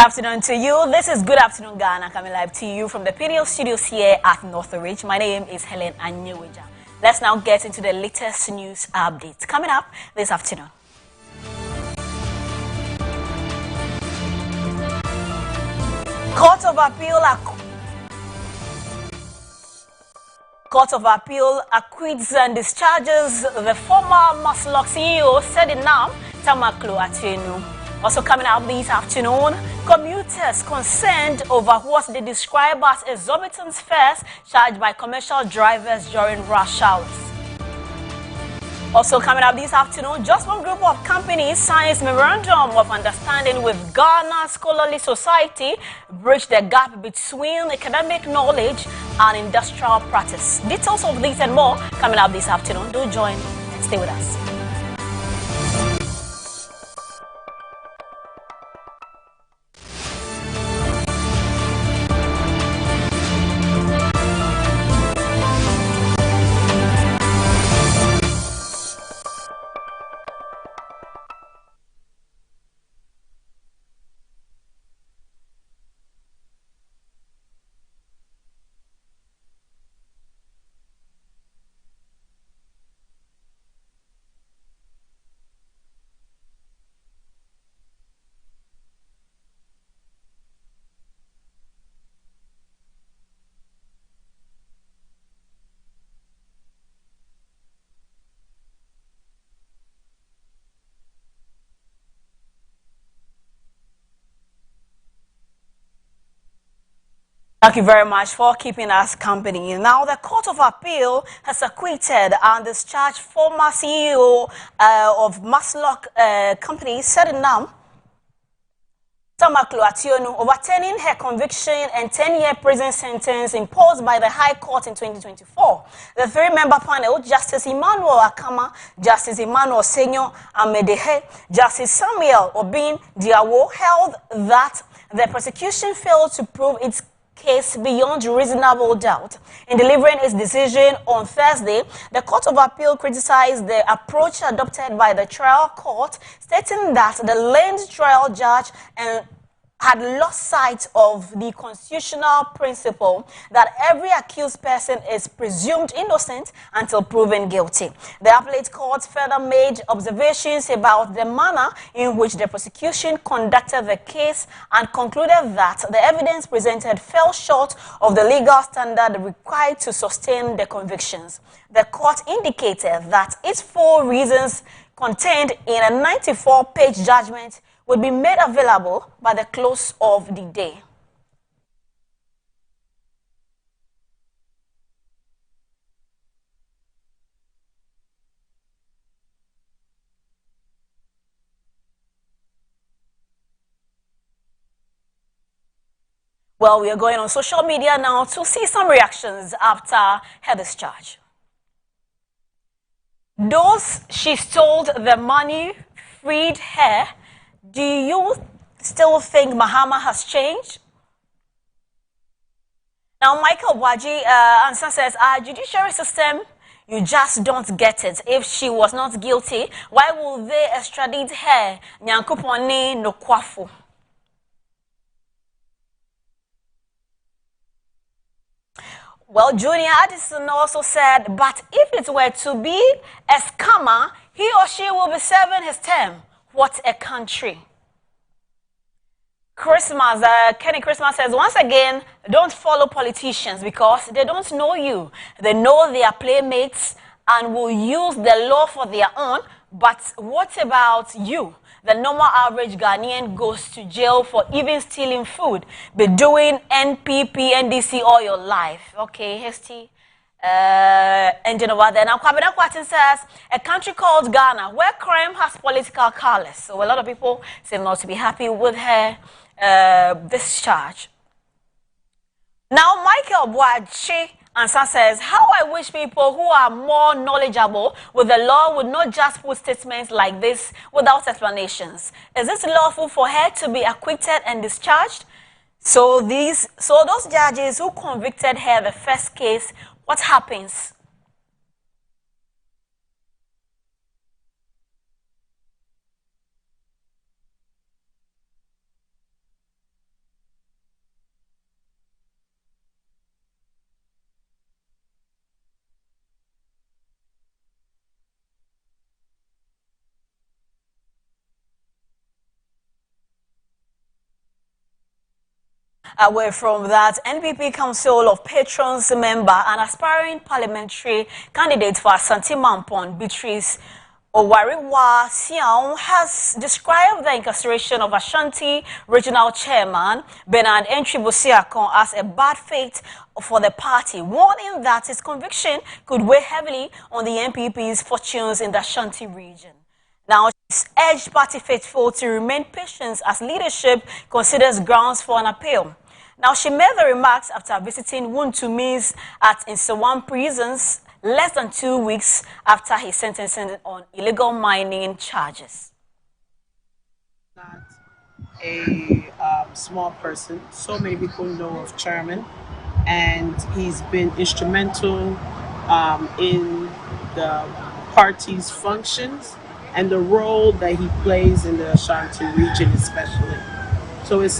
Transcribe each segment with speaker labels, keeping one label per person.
Speaker 1: Good afternoon to you. This is Good Afternoon Ghana coming live to you from the PDO studios here at Northridge. My name is Helen Anyewija. Let's now get into the latest news updates coming up this afternoon. Court of Appeal acquits and discharges the former Maslok CEO Sedinam Tamaklo Atienu. Also coming up this afternoon, commuters concerned over what they describe as exorbitant fares charged by commercial drivers during rush hours. Also coming up this afternoon, just one group of companies signs memorandum of understanding with Ghana Scholarly Society, bridge the gap between academic knowledge and industrial practice. Details of this and more coming up this afternoon. Do join and stay with us. Thank you very much for keeping us company. Now, the Court of Appeal has acquitted and discharged former CEO of Maslok Company, Sedinam Tamaklo Atienu, overturning her conviction and 10-year prison sentence imposed by the High Court in 2024. The three-member panel, Justice Emmanuel Akama, Justice Emmanuel Senyo Amedehe, Justice Samuel Obin Diawo, held that the prosecution failed to prove its case beyond reasonable doubt. In delivering its decision on Thursday, the Court of Appeal criticized the approach adopted by the trial court, stating that the learned trial judge had lost sight of the constitutional principle that every accused person is presumed innocent until proven guilty. The appellate court further made observations about the manner in which the prosecution conducted the case and concluded that the evidence presented fell short of the legal standard required to sustain the convictions. The court indicated that its 4 reasons contained in a 94-page judgment would be made available by the close of the day. Well, we are going on social media now to see some reactions after her discharge. Those she stole the money freed her. Do you still think Mahama has changed? Now, Michael Waji answer says, our judiciary system, you just don't get it. If she was not guilty, why will they extradite her? Nyankuponi no kwafu. Well, Junior Addison also said, but if it were to be a scammer, he or she will be serving his term. What a country. Christmas, Kenny Christmas says, once again, don't follow politicians because they don't know you. They know their playmates and will use the law for their own. But what about you? The normal average Ghanaian goes to jail for even stealing food, be doing NPP, NDC all your life. Okay, hasty. Engine over there. Now, Kwabena Kwatin says, a country called Ghana, where crime has political colors. So a lot of people seem not to be happy with her discharge. Now, Michael Boachi answer says, how I wish people who are more knowledgeable with the law would not just put statements like this without explanations. Is it lawful for her to be acquitted and discharged? So those judges who convicted her the first case, what happens? Away from that, NPP Council of Patrons member and aspiring parliamentary candidate for Asante Mampong, Beatrice Owariwa Siaon, has described the incarceration of Ashanti Regional Chairman Bernard Entry-Bosiakon as a bad fate for the party, warning that his conviction could weigh heavily on the NPP's fortunes in the Ashanti region. Now, she's urged party faithful to remain patient as leadership considers grounds for an appeal. Now, she made the remarks after visiting Wuntumis at Nsawam prisons less than 2 weeks after his sentencing on illegal mining charges.
Speaker 2: Not a small person. So many people know of Chairman, and he's been instrumental in the party's functions and the role that he plays in the Ashanti region especially. So it's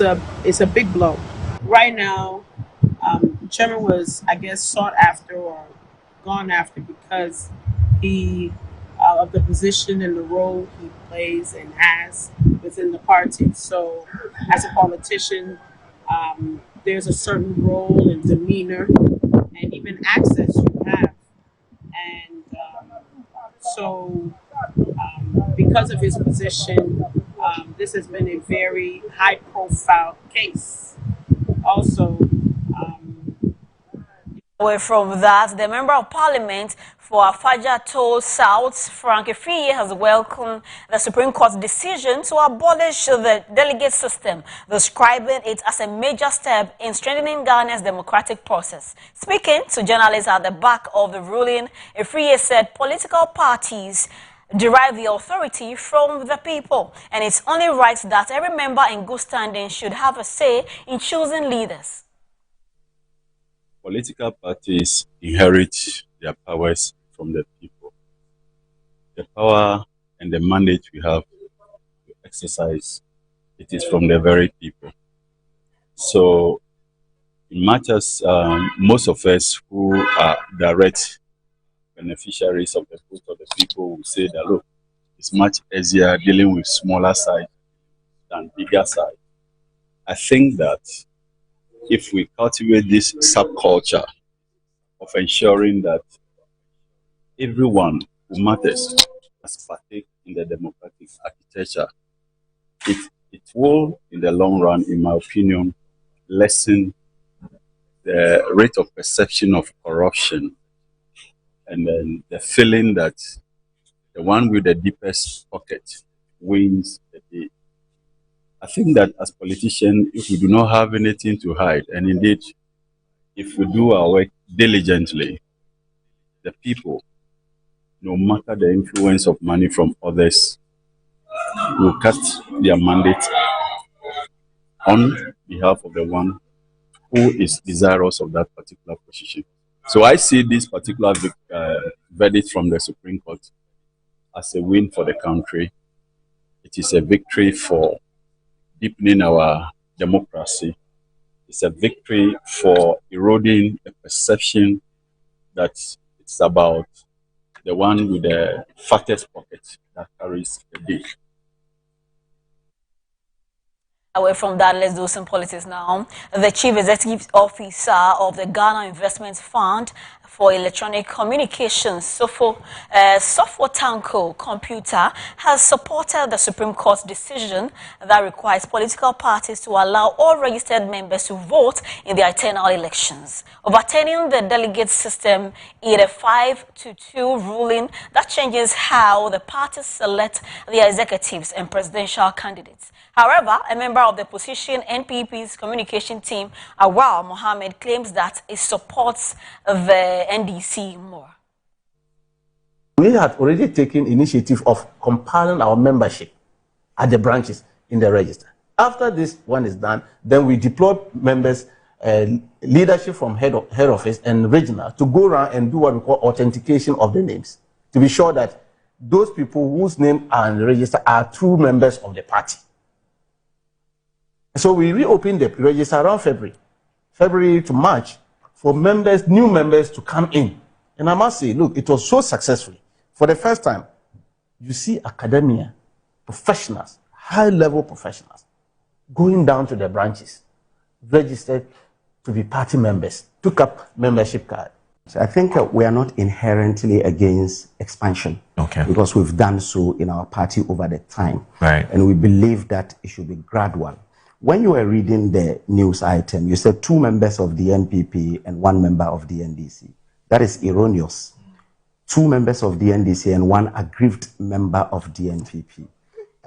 Speaker 2: a big blow. Right now, Chairman was, I guess, sought after or gone after because he of the position and the role he plays and has within the party. So as a politician, there's a certain role and demeanor and even access you have. And because of his position, this has been a very high-profile case. Also,
Speaker 1: away from that, the Member of Parliament for Afaja Toll South, Frank Effiye, has welcomed the Supreme Court's decision to abolish the delegate system, describing it as a major step in strengthening Ghana's democratic process. Speaking to journalists at the back of the ruling, Effiye said political parties derive the authority from the people, and it's only right that every member in good standing should have a say in choosing leaders.
Speaker 3: Political parties inherit their powers from the people. The power and the mandate we have to exercise, it is from the very people. So in matters, most of us who are direct beneficiaries of the vote of the people will say that, look, it's much easier dealing with smaller side than bigger side. I think that if we cultivate this subculture of ensuring that everyone who matters must partake in the democratic architecture, it will, in the long run, in my opinion, lessen the rate of perception of corruption and then the feeling that the one with the deepest pocket wins the day. I think that as politicians, if we do not have anything to hide, and indeed, if we do our work diligently, the people, no matter the influence of money from others, will cast their mandate on behalf of the one who is desirous of that particular position. So I see this particular verdict from the Supreme Court as a win for the country. It is a victory for deepening our democracy. It's a victory for eroding a perception that it's about the one with the fattest pocket that carries the day.
Speaker 1: Away from that, let's do some politics now. The Chief Executive Officer of the Ghana Investment Fund for Electronic Communications, Sopho Tanko Computer, has supported the Supreme Court's decision that requires political parties to allow all registered members to vote in the eternal elections, overturning the delegate system in a 5-2 ruling that changes how the parties select their executives and presidential candidates. However, a member of the opposition NPP's communication team, Awal Mohammed, claims that it supports the NDC more.
Speaker 4: We had already taken initiative of compiling our membership at the branches in the register. After this one is done, then we deploy members, leadership from head office and regional to go around and do what we call authentication of the names, to be sure that those people whose names are in the register are true members of the party. So we reopened the register around February to March, for members, new members to come in. And I must say, look, it was so successful. For the first time, you see academia, professionals, high-level professionals, going down to the branches registered to be party members, took up membership card.
Speaker 5: So I think we are not inherently against expansion, because we've done so in our party over the time, and we believe that it should be gradual. When you were reading the news item, you said 2 members of the NPP and 1 member of the NDC. That is erroneous. 2 members of the NDC and 1 aggrieved member of the NPP.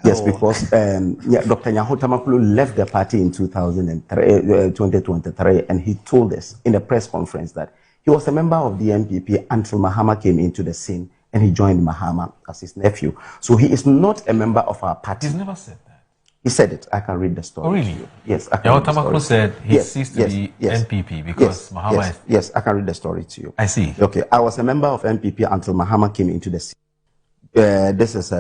Speaker 5: Yes, because Dr. Nyaho Tamakulu left the party in 2023, and he told us in a press conference that he was a member of the NPP until Mahama came into the scene, and he joined Mahama as his nephew. So he is not a member of our party.
Speaker 6: He's never said that.
Speaker 5: He said it. I can read the story.
Speaker 6: Oh, really?
Speaker 5: Yes, I can read the story.
Speaker 6: said he ceased to be NPP because Mahama is...
Speaker 5: Yes, I can read the story to you.
Speaker 6: I see.
Speaker 5: Okay, I was a member of NPP until Mahama came into the scene. This is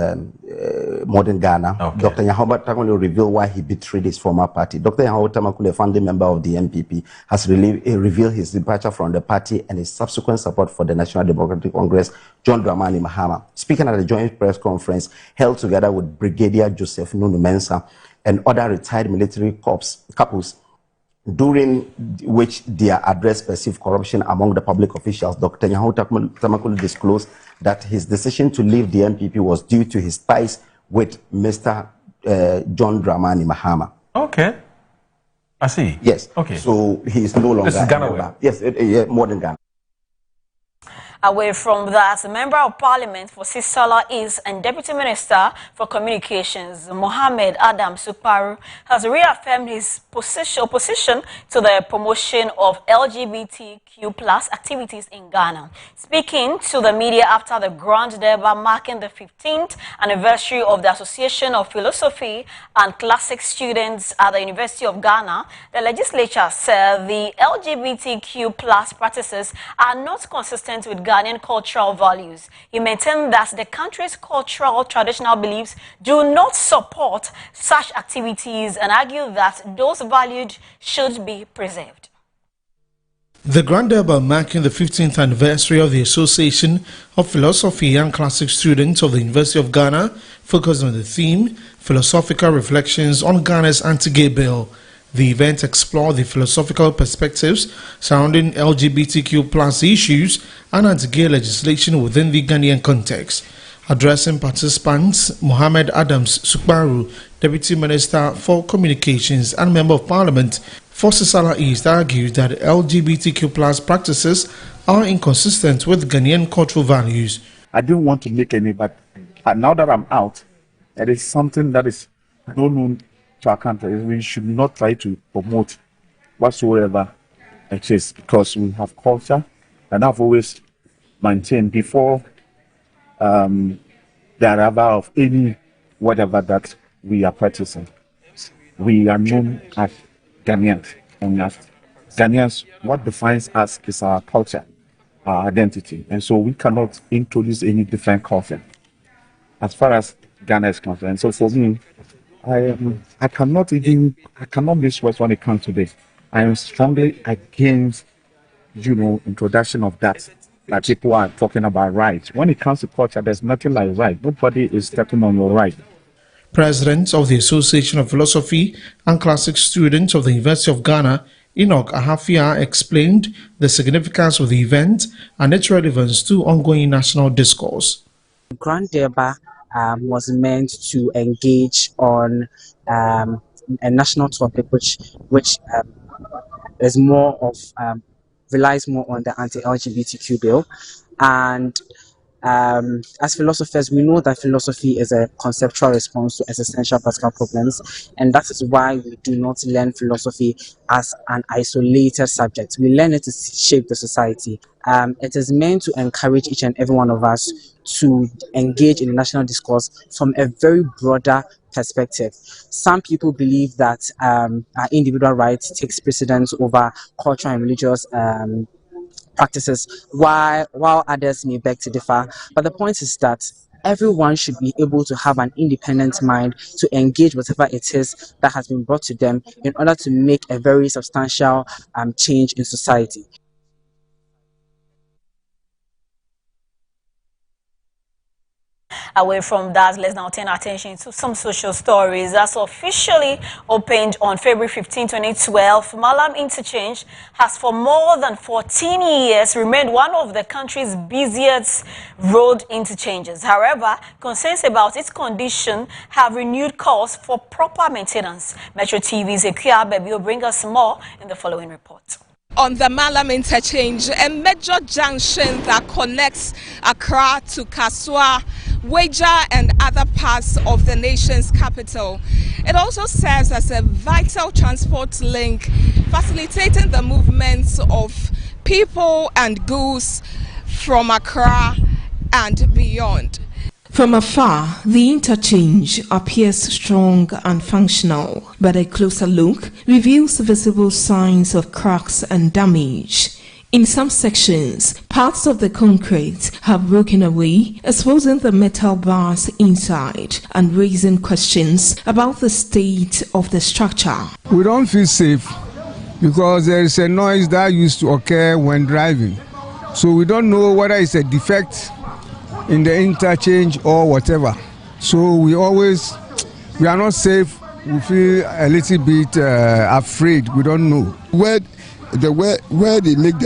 Speaker 5: modern Ghana.
Speaker 6: Okay.
Speaker 5: Dr. Nyaho Tamakulu revealed why he betrayed his former party. Dr. Nyaho Tamakulu, a founding member of the NPP, has revealed his departure from the party and his subsequent support for the National Democratic Congress, John Dramani Mahama. Speaking at a joint press conference held together with Brigadier Joseph Nunu Mensah and other retired military couples, during which their address perceived corruption among the public officials, Dr. Nyaho Tamakulu disclosed that his decision to leave the NPP was due to his ties with Mr. John Dramani Mahama.
Speaker 6: Okay. I see.
Speaker 5: Yes.
Speaker 6: Okay.
Speaker 5: So he is no longer...
Speaker 6: This is Ghana.
Speaker 5: Yes, modern Ghana.
Speaker 1: Away from that, the Member of Parliament for Sisala East and Deputy Minister for Communications, Mohammed Adam Suparu, has reaffirmed his opposition to the promotion of LGBTQ+ activities in Ghana. Speaking to the media after the Grand Durbar marking the 15th anniversary of the Association of Philosophy and Classics Students at the University of Ghana, the legislature said the LGBTQ+ practices are not consistent with Ghanaian cultural values. He maintained that the country's cultural traditional beliefs do not support such activities and argued that those valued should be preserved.
Speaker 7: The Grand Durbar marking the 15th anniversary of the Association of Philosophy and Classic Students of the University of Ghana focused on the theme, Philosophical Reflections on Ghana's Anti-Gay Bill. The event explored the philosophical perspectives surrounding LGBTQ+ issues and anti-gay legislation within the Ghanaian context. Addressing participants, Mohammed Adams Suparu, Deputy Minister for Communications and Member of Parliament for Sisala East, argued that LGBTQ+ practices are inconsistent with Ghanaian cultural values.
Speaker 8: I didn't want to make any, but now that I'm out, it is something that is known to our country. We should not try to promote whatsoever it is, because we have culture, and I've always maintained before the arrival of any whatever that we are practicing, we are known as Ghanaians, and as Ghanaians, what defines us is our culture, our identity, and so we cannot introduce any different culture as far as Ghana is concerned. So for me, I cannot miss words when it comes to this. I am strongly against, introduction of that people are talking about rights. When it comes to culture, there's nothing like right. Nobody is stepping on your right.
Speaker 7: President of the Association of Philosophy and Classic Students of the University of Ghana, Enoch Ahafia, explained the significance of the event and its relevance to ongoing national discourse.
Speaker 9: Grand Durbar was meant to engage on a national topic which is more of relies more on the anti-LGBTQ bill, and as philosophers, we know that philosophy is a conceptual response to existential practical problems, and that is why we do not learn philosophy as an isolated subject. We learn it to shape the society. It is meant to encourage each and every one of us to engage in the national discourse from a very broader perspective. Some people believe that our individual rights takes precedence over cultural and religious practices, while others may beg to differ. But the point is that everyone should be able to have an independent mind to engage whatever it is that has been brought to them in order to make a very substantial change in society.
Speaker 1: Away from that, let's now turn attention to some social stories. That's officially opened on February 15, 2012. Malam Interchange has for more than 14 years remained one of the country's busiest road interchanges. However, concerns about its condition have renewed calls for proper maintenance. Metro TV's Ekuya Baby will bring us more in the following report.
Speaker 10: On the Malam Interchange, a major junction that connects Accra to Kaswa, Weja and other parts of the nation's capital. It also serves as a vital transport link, facilitating the movements of people and goods from Accra and beyond.
Speaker 11: From afar, the interchange appears strong and functional, but a closer look reveals visible signs of cracks and damage. In some sections, parts of the concrete have broken away, exposing the metal bars inside and raising questions about the state of the structure.
Speaker 12: We don't feel safe because there is a noise that used to occur when driving. So we don't know whether it's a defect in the interchange or whatever. So we are not safe. We feel a little bit afraid. We don't know
Speaker 13: where they make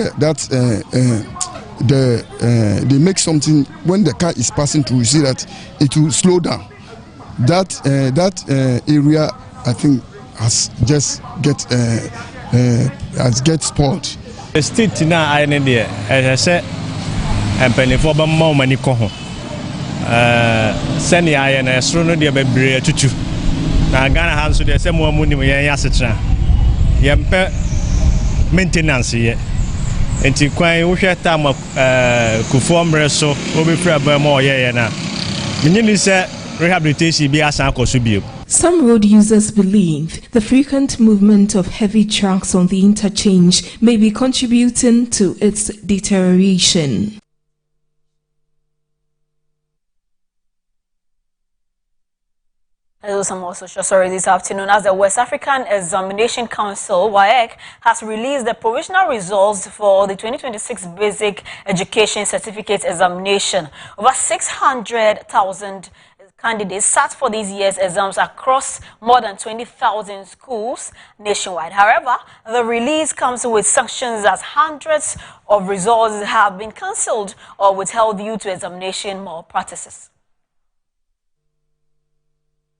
Speaker 13: they make something when the car is passing through. You see that it will slow down. That area, I think, has just get spoiled.
Speaker 14: The state now I need there, as I said. And penny for more money coho. Send the iron as soon as they be brave to chew. Now, Ghana has to the same one money with Yasitra. Yamper maintenance yet. And to quite wish a time of conform reso, will be free by more year now. You said rehabilitation be as uncle should be.
Speaker 11: Some road users believe the frequent movement of heavy trucks on the interchange may be contributing to its deterioration.
Speaker 1: Some more social stories this afternoon as the West African Examination Council, WAEC, has released the provisional results for the 2026 Basic Education Certificate Examination. Over 600,000 candidates sat for this year's exams across more than 20,000 schools nationwide. However, the release comes with sanctions as hundreds of results have been cancelled or withheld due to examination malpractices.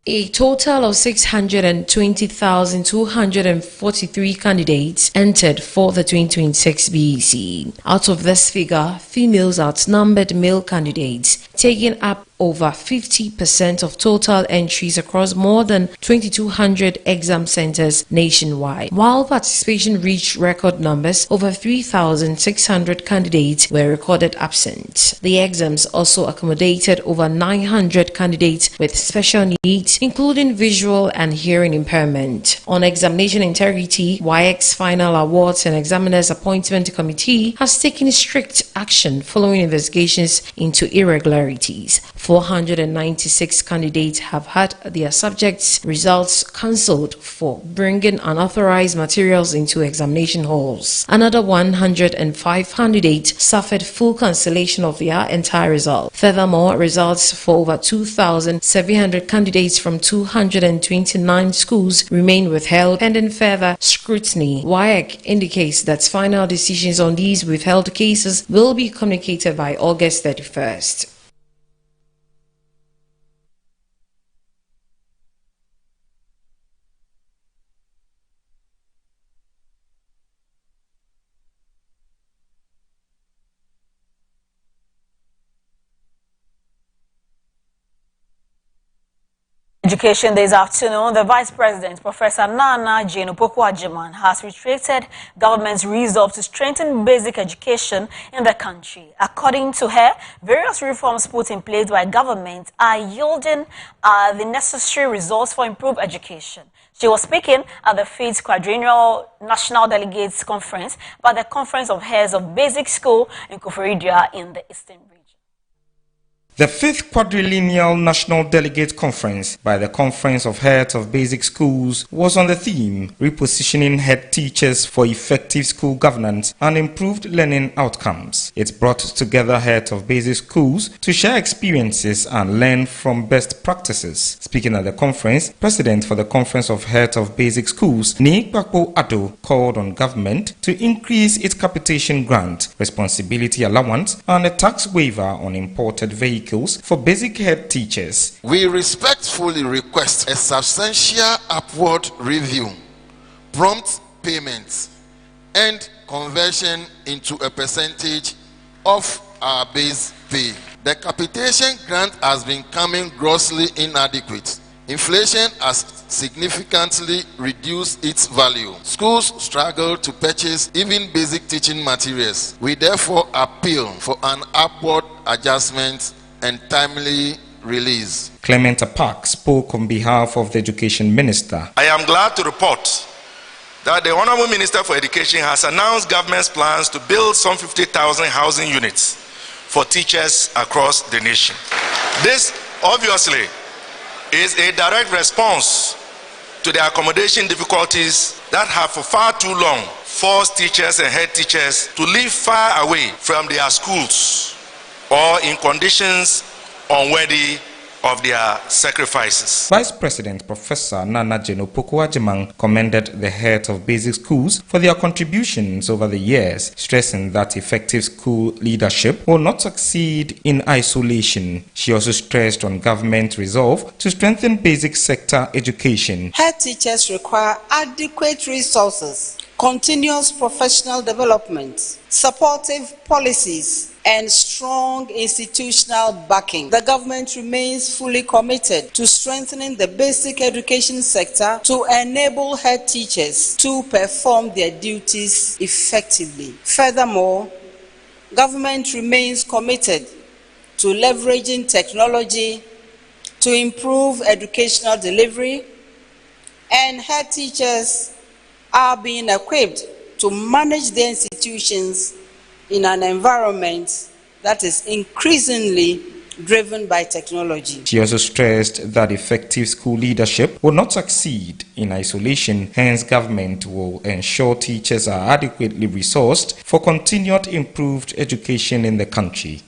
Speaker 15: A total of 620,243 candidates entered for the 2026 BEC. Out of this figure, females outnumbered male candidates, taking up over 50% of total entries across more than 2,200 exam centers nationwide. While participation reached record numbers, over 3,600 candidates were recorded absent. The exams also accommodated over 900 candidates with special needs, including visual and hearing impairment. On examination integrity, WAEC's Final Awards and Examiners Appointment Committee has taken strict action following investigations into irregularities. 496 candidates have had their subjects' results cancelled for bringing unauthorized materials into examination halls. Another 105 candidates suffered full cancellation of their entire result. Furthermore, results for over 2,700 candidates from 229 schools remain withheld pending further scrutiny. WAEC indicates that final decisions on these withheld cases will be communicated by August 31st.
Speaker 1: Education this afternoon, the Vice President, Professor Nana Jane Opoku-Agyeman, has reiterated government's resolve to strengthen basic education in the country. According to her, various reforms put in place by government are yielding the necessary results for improved education. She was speaking at the 5th Quadrennial National Delegates Conference by the Conference of Heads of Basic School in Koforidua in the Eastern Region.
Speaker 16: The 5th Quadrennial National Delegate Conference by the Conference of Heads of Basic Schools was on the theme Repositioning Head Teachers for Effective School Governance and Improved Learning Outcomes. It brought together heads of basic schools to share experiences and learn from best practices. Speaking at the conference, President for the Conference of Heads of Basic Schools, Nigbakpo Ado, called on government to increase its capitation grant, responsibility allowance and a tax waiver on imported vehicles for basic head teachers.
Speaker 17: We respectfully request a substantial upward review, prompt payments, and conversion into a percentage of our base pay. The capitation grant has been coming grossly inadequate. Inflation has significantly reduced its value. Schools struggle to purchase even basic teaching materials. We therefore appeal for an upward adjustment and timely release.
Speaker 16: Clement Apak spoke on behalf of the Education Minister.
Speaker 18: I am glad to report that the Honorable Minister for Education has announced government's plans to build some 50,000 housing units for teachers across the nation. This obviously is a direct response to the accommodation difficulties that have for far too long forced teachers and head teachers to live far away from their schools or in conditions unworthy of their sacrifices.
Speaker 16: Vice President Professor Nana Jeno Pokuajimang commended the heads of basic schools for their contributions over the years, stressing that effective school leadership will not succeed in isolation. She also stressed on government resolve to strengthen basic sector education.
Speaker 19: Head teachers require adequate resources, continuous professional development, supportive policies, and strong institutional backing. The government remains fully committed to strengthening the basic education sector to enable head teachers to perform their duties effectively. Furthermore, government remains committed to leveraging technology to improve educational delivery, and head teachers are being equipped to manage their institutions in an environment that is increasingly driven by technology.
Speaker 16: She also stressed that effective school leadership will not succeed in isolation, hence government will ensure teachers are adequately resourced for continued improved education in the country.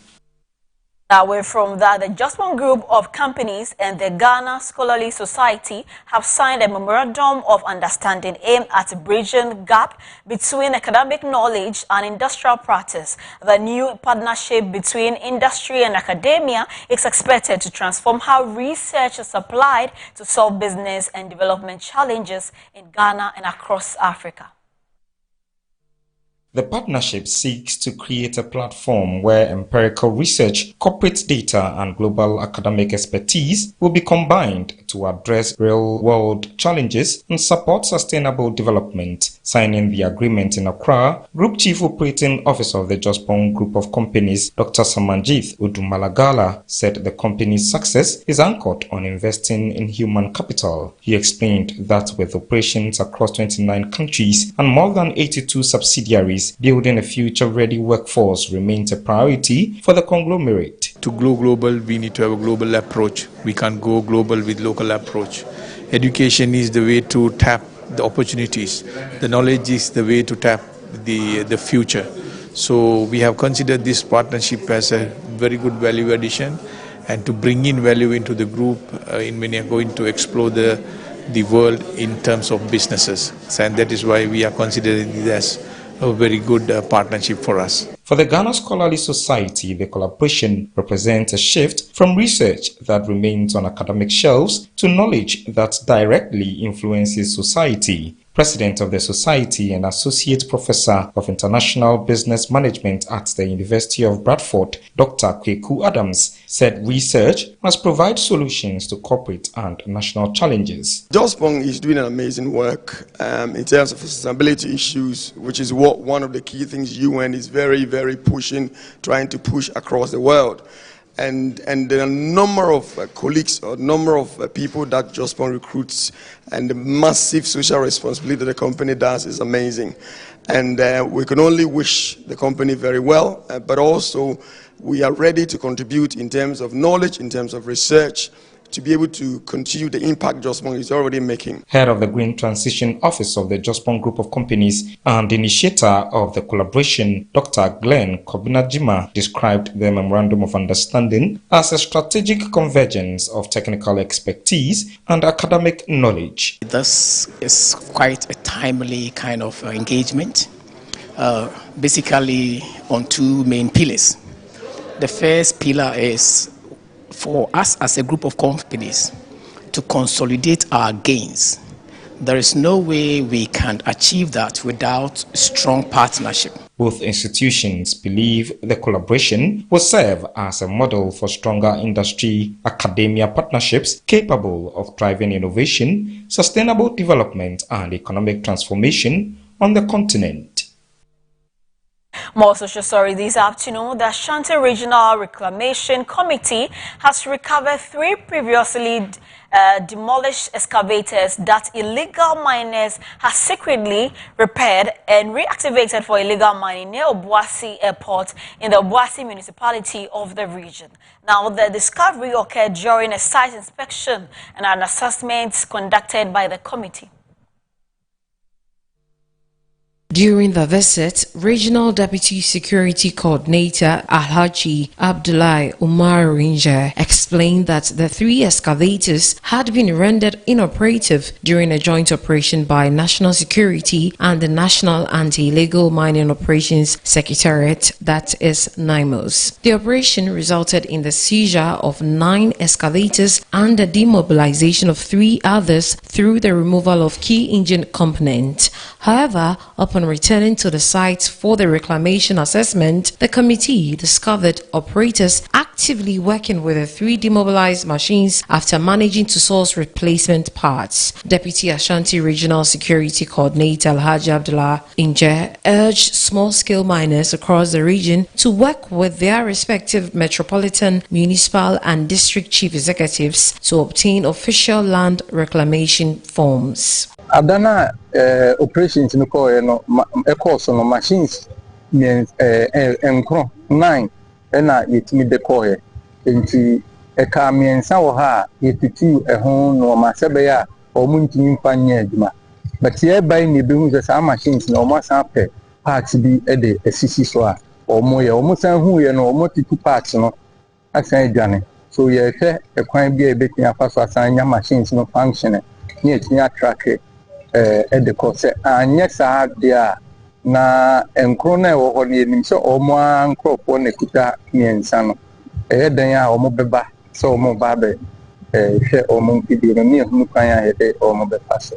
Speaker 1: Away from that, the Jospong Group of Companies and the Ghana Scholarly Society have signed a memorandum of understanding aimed at bridging gap between academic knowledge and industrial practice. The new partnership between industry and academia is expected to transform how research is applied to solve business and development challenges in Ghana and across Africa.
Speaker 16: The partnership seeks to create a platform where empirical research, corporate data, and global academic expertise will be combined to address real-world challenges and support sustainable development. Signing the agreement in Accra, Group Chief Operating Officer of the Jospong Group of Companies, Dr. Samanjith Udumalagala, said the company's success is anchored on investing in human capital. He explained that with operations across 29 countries and more than 82 subsidiaries, building a future-ready workforce remains a priority for the conglomerate.
Speaker 20: To go global, we need to have a global approach. We can't go global with local approach. Education is the way to tap the opportunities. The knowledge is the way to tap the future. So we have considered this partnership as a very good value addition, and to bring in value into the group in when we are going to explore the world in terms of businesses. And that is why we are considering this as a very good partnership for us.
Speaker 16: For the Ghana Scholarly Society, the collaboration represents a shift from research that remains on academic shelves to knowledge that directly influences society. President of the Society and Associate Professor of International Business Management at the University of Bradford, Dr. Kweku Adams, said research must provide solutions to corporate and national challenges.
Speaker 21: Jospong is doing an amazing work in terms of sustainability issues, which is one of the key things UN is very pushing, trying to push across the world. and there are a number of colleagues or number of people that Jospon recruits, and the massive social responsibility that the company does is amazing. And we can only wish the company very well, but also we are ready to contribute in terms of knowledge, in terms of research, to be able to continue the impact Jospon is already making.
Speaker 16: Head of the Green Transition Office of the Jospon Group of Companies and initiator of the collaboration, Dr. Glenn Kobinajima, described the Memorandum of Understanding as a strategic convergence of technical expertise and academic knowledge.
Speaker 2: This is quite a timely kind of engagement, basically on two main pillars. The first pillar is for us as a group of companies to consolidate our gains. There is no way we can achieve that without strong partnership.
Speaker 16: Both institutions believe the collaboration will serve as a model for stronger industry-academia partnerships capable of driving innovation, sustainable development, and economic transformation on the continent.
Speaker 1: More social story this afternoon. The Ashanti Regional Reclamation Committee has recovered 3 previously demolished excavators that illegal miners have secretly repaired and reactivated for illegal mining near Obuasi Airport in the Obuasi municipality of the region. Now, the discovery occurred during a site inspection and an assessment conducted by the committee.
Speaker 15: During the visit, Regional Deputy Security Coordinator Alhaji Abdullahi Umar Ranger explained that the 3 excavators had been rendered inoperative during a joint operation by National Security and the National Anti-Illegal Mining Operations Secretariat, that is NIMOS. The operation resulted in the seizure of 9 excavators and the demobilization of 3 others through the removal of key engine components. However, upon returning to the site for the reclamation assessment, the committee discovered operators actively working with the 3 demobilized machines after managing to source replacement parts. Deputy Ashanti Regional Security Coordinator Alhaji Abdullah Inje urged small-scale miners across the region to work with their respective metropolitan, municipal and district chief executives to obtain official land reclamation forms.
Speaker 12: Adana operations no call course no machines means 9 na yetimi de call here enti eka miensa wo ha yetitu ehon no ma sebe ya omuntimi mfanye aduma but ye by ne be hu say machines na omo san pe parts bi e de asisi so a omo ye omo san hu ye no omo titu parts no asan adwane so ye hwe ekwan bi e betin afaso asan nya machines no function ni etini attract at the course and yes dia na enkro na wo ho ne nim so omo ankropo ne kuta miensa no dan ya omo beba so omo ba be hwe omo kidi no ne hunu kan ya hede omo be pass.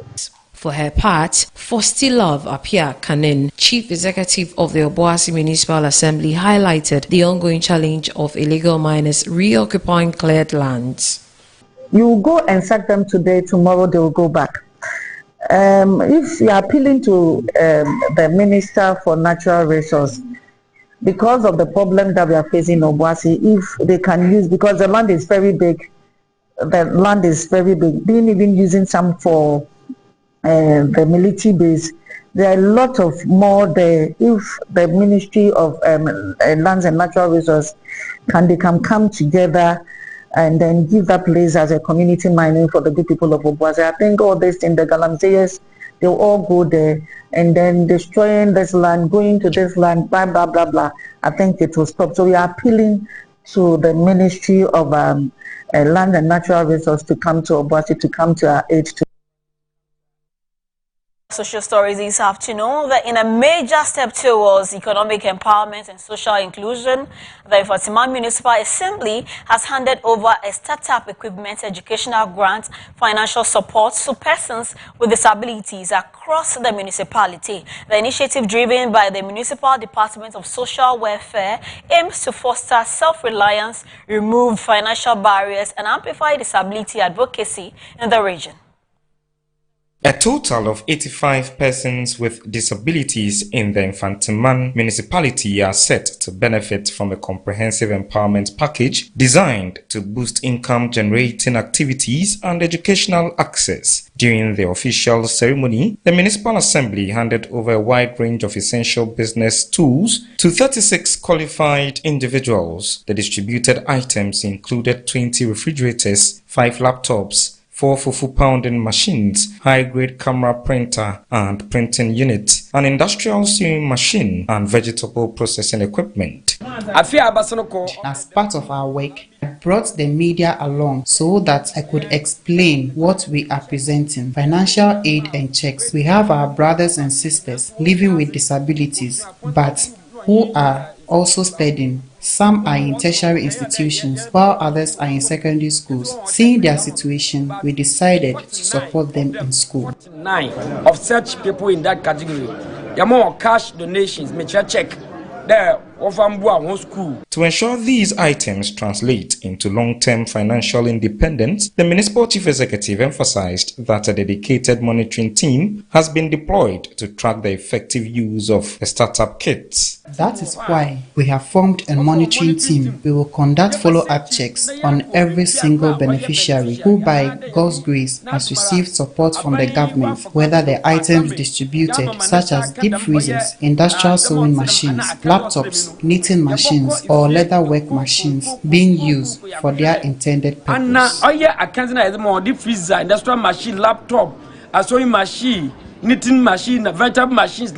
Speaker 15: For her part, Fostilove Apia Kanin, Chief Executive of the Obuasi Municipal Assembly, highlighted the ongoing challenge of illegal miners reoccupying cleared lands.
Speaker 22: You go and sack them today, tomorrow they will go back. If you are appealing to the Minister for Natural Resources, because of the problem that we are facing in Obuasi, if they can use, because the land is very big, being even using some for the military base, there are a lot of more there. If the Ministry of Lands and Natural Resources can come together and then give that place as a community mining for the good people of Obuasi. I think all this in the Galamseyas, they'll all go there and then destroying this land, going to this land, blah, blah, blah, blah. I think it will stop. So we are appealing to the Ministry of Land and Natural Resources to come to Obuasi, to come to our aid.
Speaker 1: Social stories this afternoon that in a major step towards economic empowerment and social inclusion, the Ifatima Municipal Assembly has handed over a startup equipment educational grant financial support to persons with disabilities across the municipality. The initiative, driven by the Municipal Department of Social Welfare, aims to foster self-reliance, remove financial barriers and amplify disability advocacy in the region.
Speaker 16: A total of 85 persons with disabilities in the Infantiman municipality are set to benefit from a comprehensive empowerment package designed to boost income-generating activities and educational access. During the official ceremony, the Municipal Assembly handed over a wide range of essential business tools to 36 qualified individuals. The distributed items included 20 refrigerators, 5 laptops, 4 fufu pounding machines, high-grade camera printer and printing units, an industrial sewing machine and vegetable processing equipment.
Speaker 3: As part of our work, I brought the media along so that I could explain what we are presenting. Financial aid and checks. We have our brothers and sisters living with disabilities, but who are also studying. Some are in tertiary institutions, while others are in secondary schools. Seeing their situation, we decided to support them in school.
Speaker 4: 9 of such people in that category. There are more cash donations, check. There,
Speaker 16: to ensure these items translate into long-term financial independence, the Municipal Chief Executive emphasized that a dedicated monitoring team has been deployed to track the effective use of the startup kits.
Speaker 3: That is why we have formed a monitoring team. We will conduct follow-up checks on every single beneficiary who, by God's grace, has received support from the government, whether the items distributed, such as deep freezers, industrial sewing machines, laptops, knitting machines or leather work machines being used for their intended purpose.
Speaker 4: Deep freezer, industrial machine, laptop, a sewing machine, knitting machine, vegetable machines,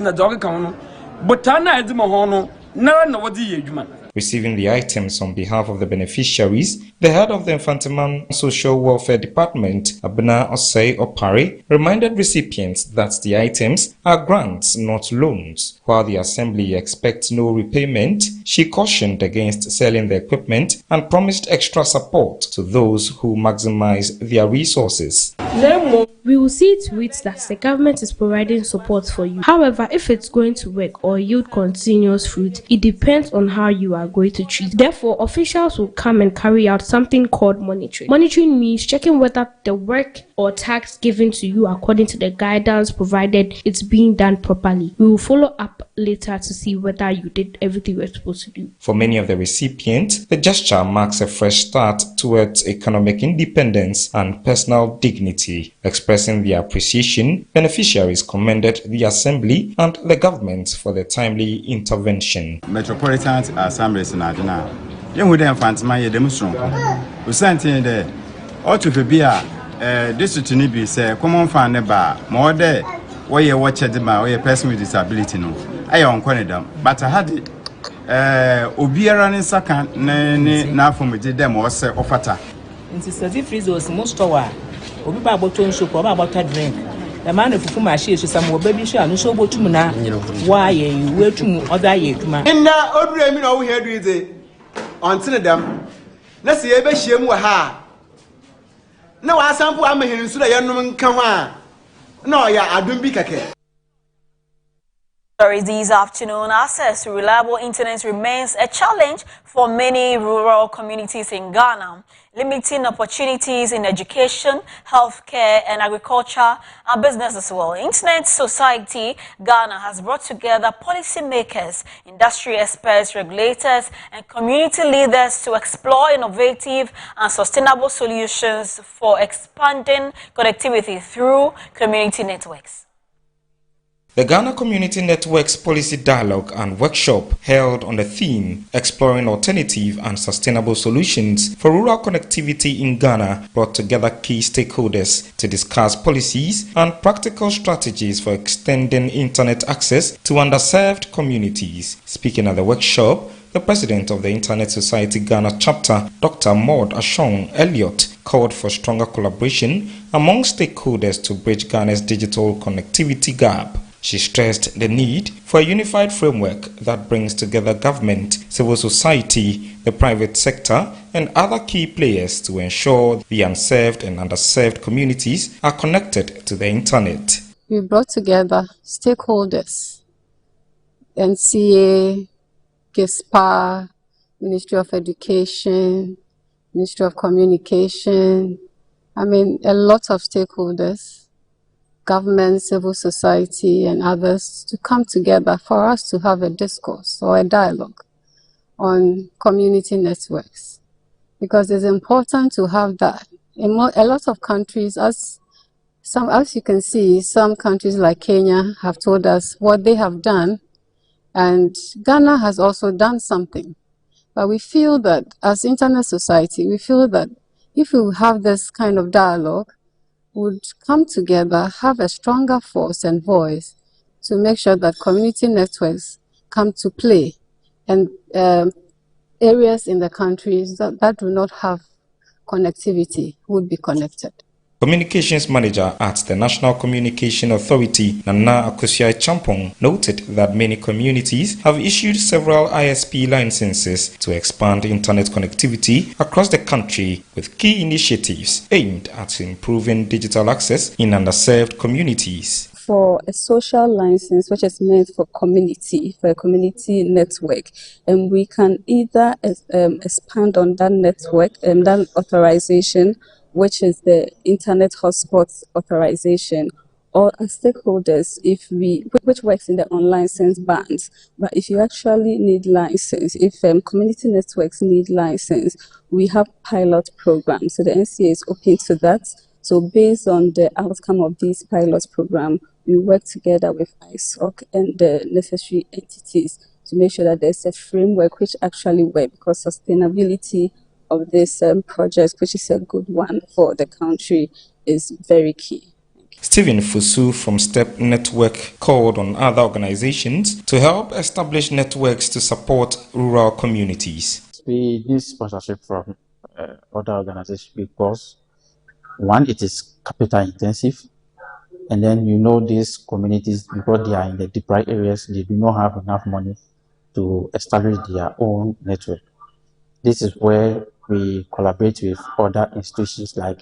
Speaker 16: Receiving the items on behalf of the beneficiaries, the head of the Infantiman Social Welfare Department, Abena Osei Opare, reminded recipients that the items are grants, not loans. While the Assembly expects no repayment, she cautioned against selling the equipment and promised extra support to those who maximize their resources.
Speaker 23: We will see to it that the government is providing support for you. However, if it's going to work or yield continuous fruit, it depends on how you are going to treat. Therefore, officials will come and carry out something called monitoring. Monitoring means checking whether the work or task given to you according to the guidance provided it's being done properly. We will follow up later to see whether you did everything you're supposed to do.
Speaker 16: For many of the recipients, the gesture marks a fresh start towards economic independence and personal dignity. Expressing their appreciation, beneficiaries commended the Assembly and the government for the timely intervention.
Speaker 24: Metropolitan Assembly in Adina. Young with them Fantima, them strong. We sent in there. Ought to be district to be say, come on, find a bar. More there. Why you watch at the bar, or a person with disability. No, I am them, but I had it. Obiara in second, now from me did them or say offer.
Speaker 25: Into 30 freezers, most of Obi ba bottle soup or about a drink. The man of Fuma she is some baby shall no so to Muna. Why you were to other yet, man?
Speaker 26: In that old dream, we had with it on them. Let's see a shame with her. No, I sample I'm here so the young woman come on. No, yeah, I don't be a
Speaker 1: This afternoon, access to reliable internet remains a challenge for many rural communities in Ghana, limiting opportunities in education, healthcare, and agriculture and business as well. Internet Society Ghana has brought together policymakers, industry experts, regulators, and community leaders to explore innovative and sustainable solutions for expanding connectivity through community networks.
Speaker 16: The Ghana Community Networks Policy Dialogue and Workshop held on the theme Exploring Alternative and Sustainable Solutions for Rural Connectivity in Ghana brought together key stakeholders to discuss policies and practical strategies for extending internet access to underserved communities. Speaking at the workshop, the president of the Internet Society Ghana chapter, Dr. Maud Ashong Elliott, called for stronger collaboration among stakeholders to bridge Ghana's digital connectivity gap. She stressed the need for a unified framework that brings together government, civil society, the private sector, and other key players to ensure the unserved and underserved communities are connected to the internet.
Speaker 27: We brought together stakeholders, NCA, GISPA, Ministry of Education, Ministry of Communication, a lot of stakeholders. government, civil society, and others to come together for us to have a discourse or a dialogue on community networks, because it's important to have that. In a lot of countries, as you can see, some countries like Kenya have told us what they have done, and Ghana has also done something. But we feel that as internet society, we feel that if we have this kind of dialogue, would come together, have a stronger force and voice to make sure that community networks come to play, and areas in the countries that do not have connectivity would be connected.
Speaker 16: Communications Manager at the National Communication Authority, Nana Akosua-Champong, noted that many communities have issued several ISP licenses to expand internet connectivity across the country, with key initiatives aimed at improving digital access in underserved communities.
Speaker 27: For a social license which is meant for community, for a community network, and we can either expand on that network and that authorization, which is the Internet Hotspot Authorization, or as stakeholders, which works in the unlicensed bands. But if you actually need license, if community networks need license, we have pilot programs. So the NCA is open to that. So based on the outcome of these pilot programs, we work together with ISOC and the necessary entities to make sure that there's a framework which actually works, because sustainability of this project, which is a good one for the country, is very key.
Speaker 16: Stephen Fusu from STEP Network called on other organizations to help establish networks to support rural communities.
Speaker 5: We need sponsorship from other organizations because, one, it is capital intensive, and then these communities, because they are in the deprived areas, they do not have enough money to establish their own network. This is where we collaborate with other institutions like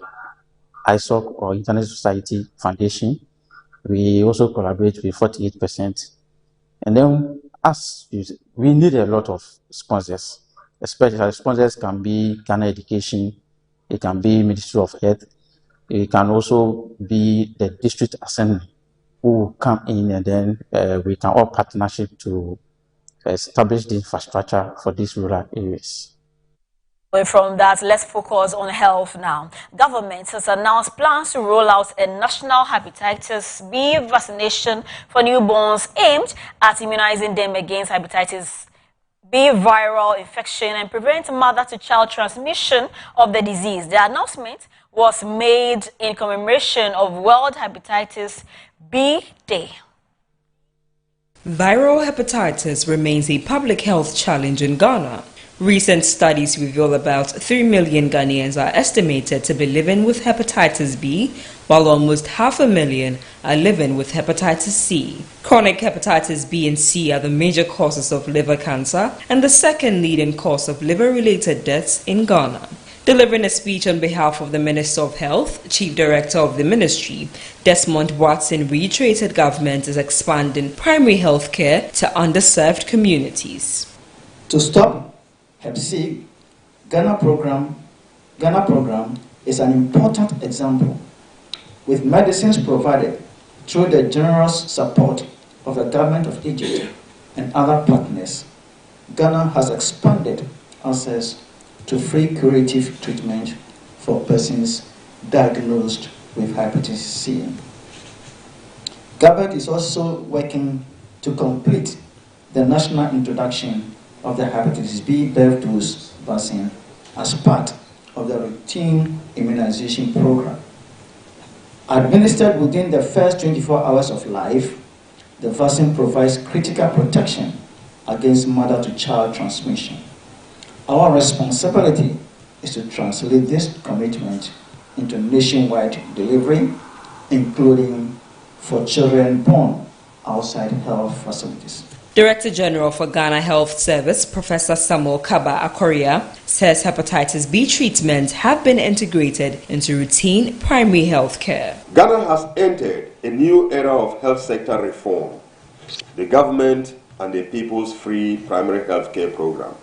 Speaker 5: ISOC or Internet Society Foundation. We also collaborate with 48%. And then we need a lot of sponsors, especially sponsors can be Ghana Education, it can be Ministry of Health, it can also be the District Assembly who will come in, and then we can all partnership to establish the infrastructure for these rural areas.
Speaker 1: From that, let's focus on health now. Government has announced plans to roll out a national hepatitis B vaccination for newborns aimed at immunizing them against hepatitis B viral infection and prevent mother-to-child transmission of the disease. The announcement was made in commemoration of World Hepatitis B Day.
Speaker 6: Viral hepatitis remains a public health challenge in Ghana. Recent studies reveal about 3 million Ghanaians are estimated to be living with hepatitis B, while almost 500,000 are living with hepatitis C. Chronic hepatitis B and C are the major causes of liver cancer and the second leading cause of liver-related deaths in Ghana. Delivering a speech on behalf of the Minister of Health, Chief Director of the Ministry, Desmond Watson reiterated government is expanding primary health care to underserved communities.
Speaker 7: To stop Hep C, Ghana program is an important example. With medicines provided through the generous support of the government of Egypt and other partners, Ghana has expanded access to free curative treatment for persons diagnosed with hepatitis C. Government is also working to complete the national introduction of the hepatitis B birth dose vaccine as part of the routine immunization program. Administered within the first 24 hours of life, the vaccine provides critical protection against mother-to-child transmission. Our responsibility is to translate this commitment into nationwide delivery, including for children born outside health facilities.
Speaker 6: Director General for Ghana Health Service, Professor Samuel Kaba Akoria, says hepatitis B treatments have been integrated into routine primary health care.
Speaker 8: Ghana has entered a new era of health sector reform. The government and the People's Free Primary Health Care Program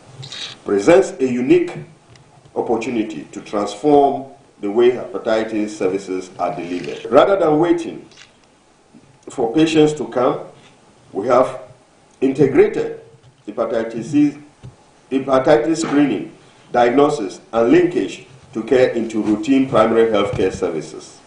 Speaker 8: presents a unique opportunity to transform the way hepatitis services are delivered. Rather than waiting for patients to come, we have integrated hepatitis screening, diagnosis, and linkage to care into routine primary health care services.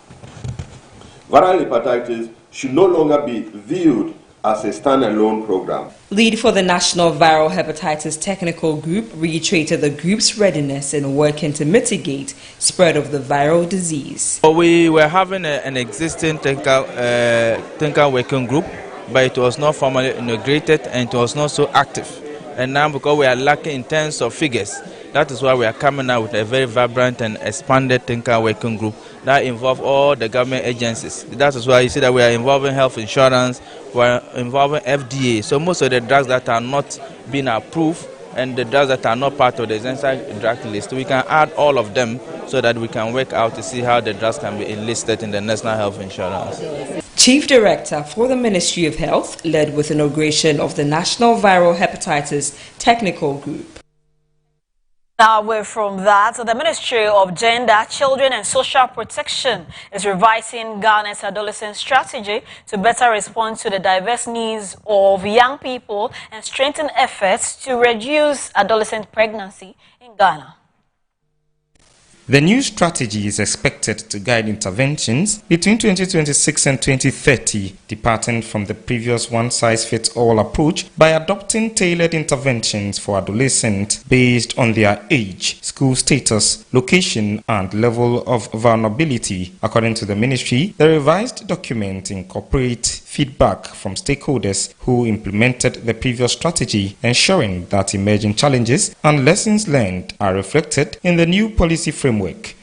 Speaker 8: Viral hepatitis should no longer be viewed as a standalone program.
Speaker 6: Lead for the National Viral Hepatitis Technical Group reiterated the group's readiness in working to mitigate spread of the viral disease.
Speaker 9: We were having an existing technical working group, but it was not formally integrated and it was not so active. And now, because we are lacking in terms of figures, that is why we are coming out with a very vibrant and expanded technical working group that involves all the government agencies. That is why you see that we are involving health insurance, we are involving FDA. So most of the drugs that are not being approved and the drugs that are not part of the essential drug list, we can add all of them so that we can work out to see how the drugs can be enlisted in the National Health Insurance.
Speaker 6: Chief Director for the Ministry of Health led with inauguration of the National Viral Hepatitis Technical Group.
Speaker 1: Now, away from that, the Ministry of Gender, Children and Social Protection is revising Ghana's adolescent strategy to better respond to the diverse needs of young people and strengthen efforts to reduce adolescent pregnancy in Ghana.
Speaker 16: The new strategy is expected to guide interventions between 2026 and 2030, departing from the previous one-size-fits-all approach by adopting tailored interventions for adolescents based on their age, school status, location, and level of vulnerability. According to the ministry, the revised document incorporates feedback from stakeholders who implemented the previous strategy, ensuring that emerging challenges and lessons learned are reflected in the new policy framework.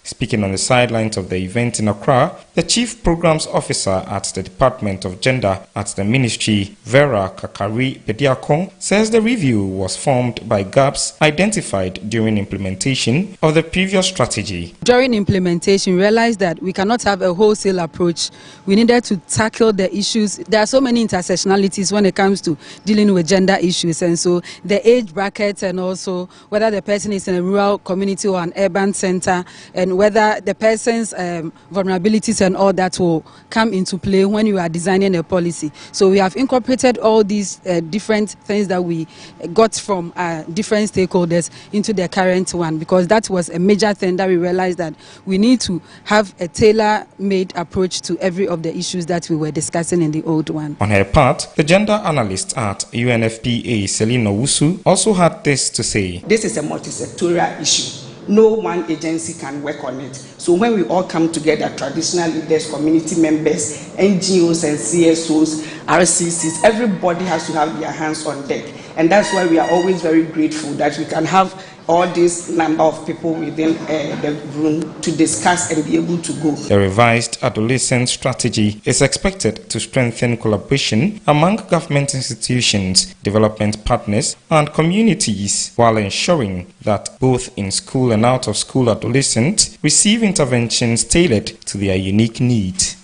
Speaker 16: Speaking on the sidelines of the event in Accra, the Chief Programs Officer at the Department of Gender at the Ministry, Vera Kakari Bediakong, says the review was formed by gaps identified during implementation of the previous strategy.
Speaker 10: During implementation, we realized that we cannot have a wholesale approach. We needed to tackle the issues. There are so many intersectionalities when it comes to dealing with gender issues, and so the age brackets and also whether the person is in a rural community or an urban center, and whether the person's vulnerabilities and all that will come into play when you are designing a policy. So we have incorporated all these different things that we got from different stakeholders into the current one, because that was a major thing that we realized that we need to have a tailor-made approach to every of the issues that we were discussing in the old one.
Speaker 16: On her part, the gender analyst at UNFPA, Selina Wusu, also had this to say.
Speaker 11: This is a multi-sectorial issue. No one agency can work on it. So when we all come together, traditional leaders, community members, NGOs and CSOs, RCCs, everybody has to have their hands on deck. And that's why we are always very grateful that we can have all this number of people within the room to discuss and be able to go.
Speaker 16: The revised adolescent strategy is expected to strengthen collaboration among government institutions, development partners, and communities, while ensuring that both in school and out of school adolescents receive interventions tailored to their unique needs.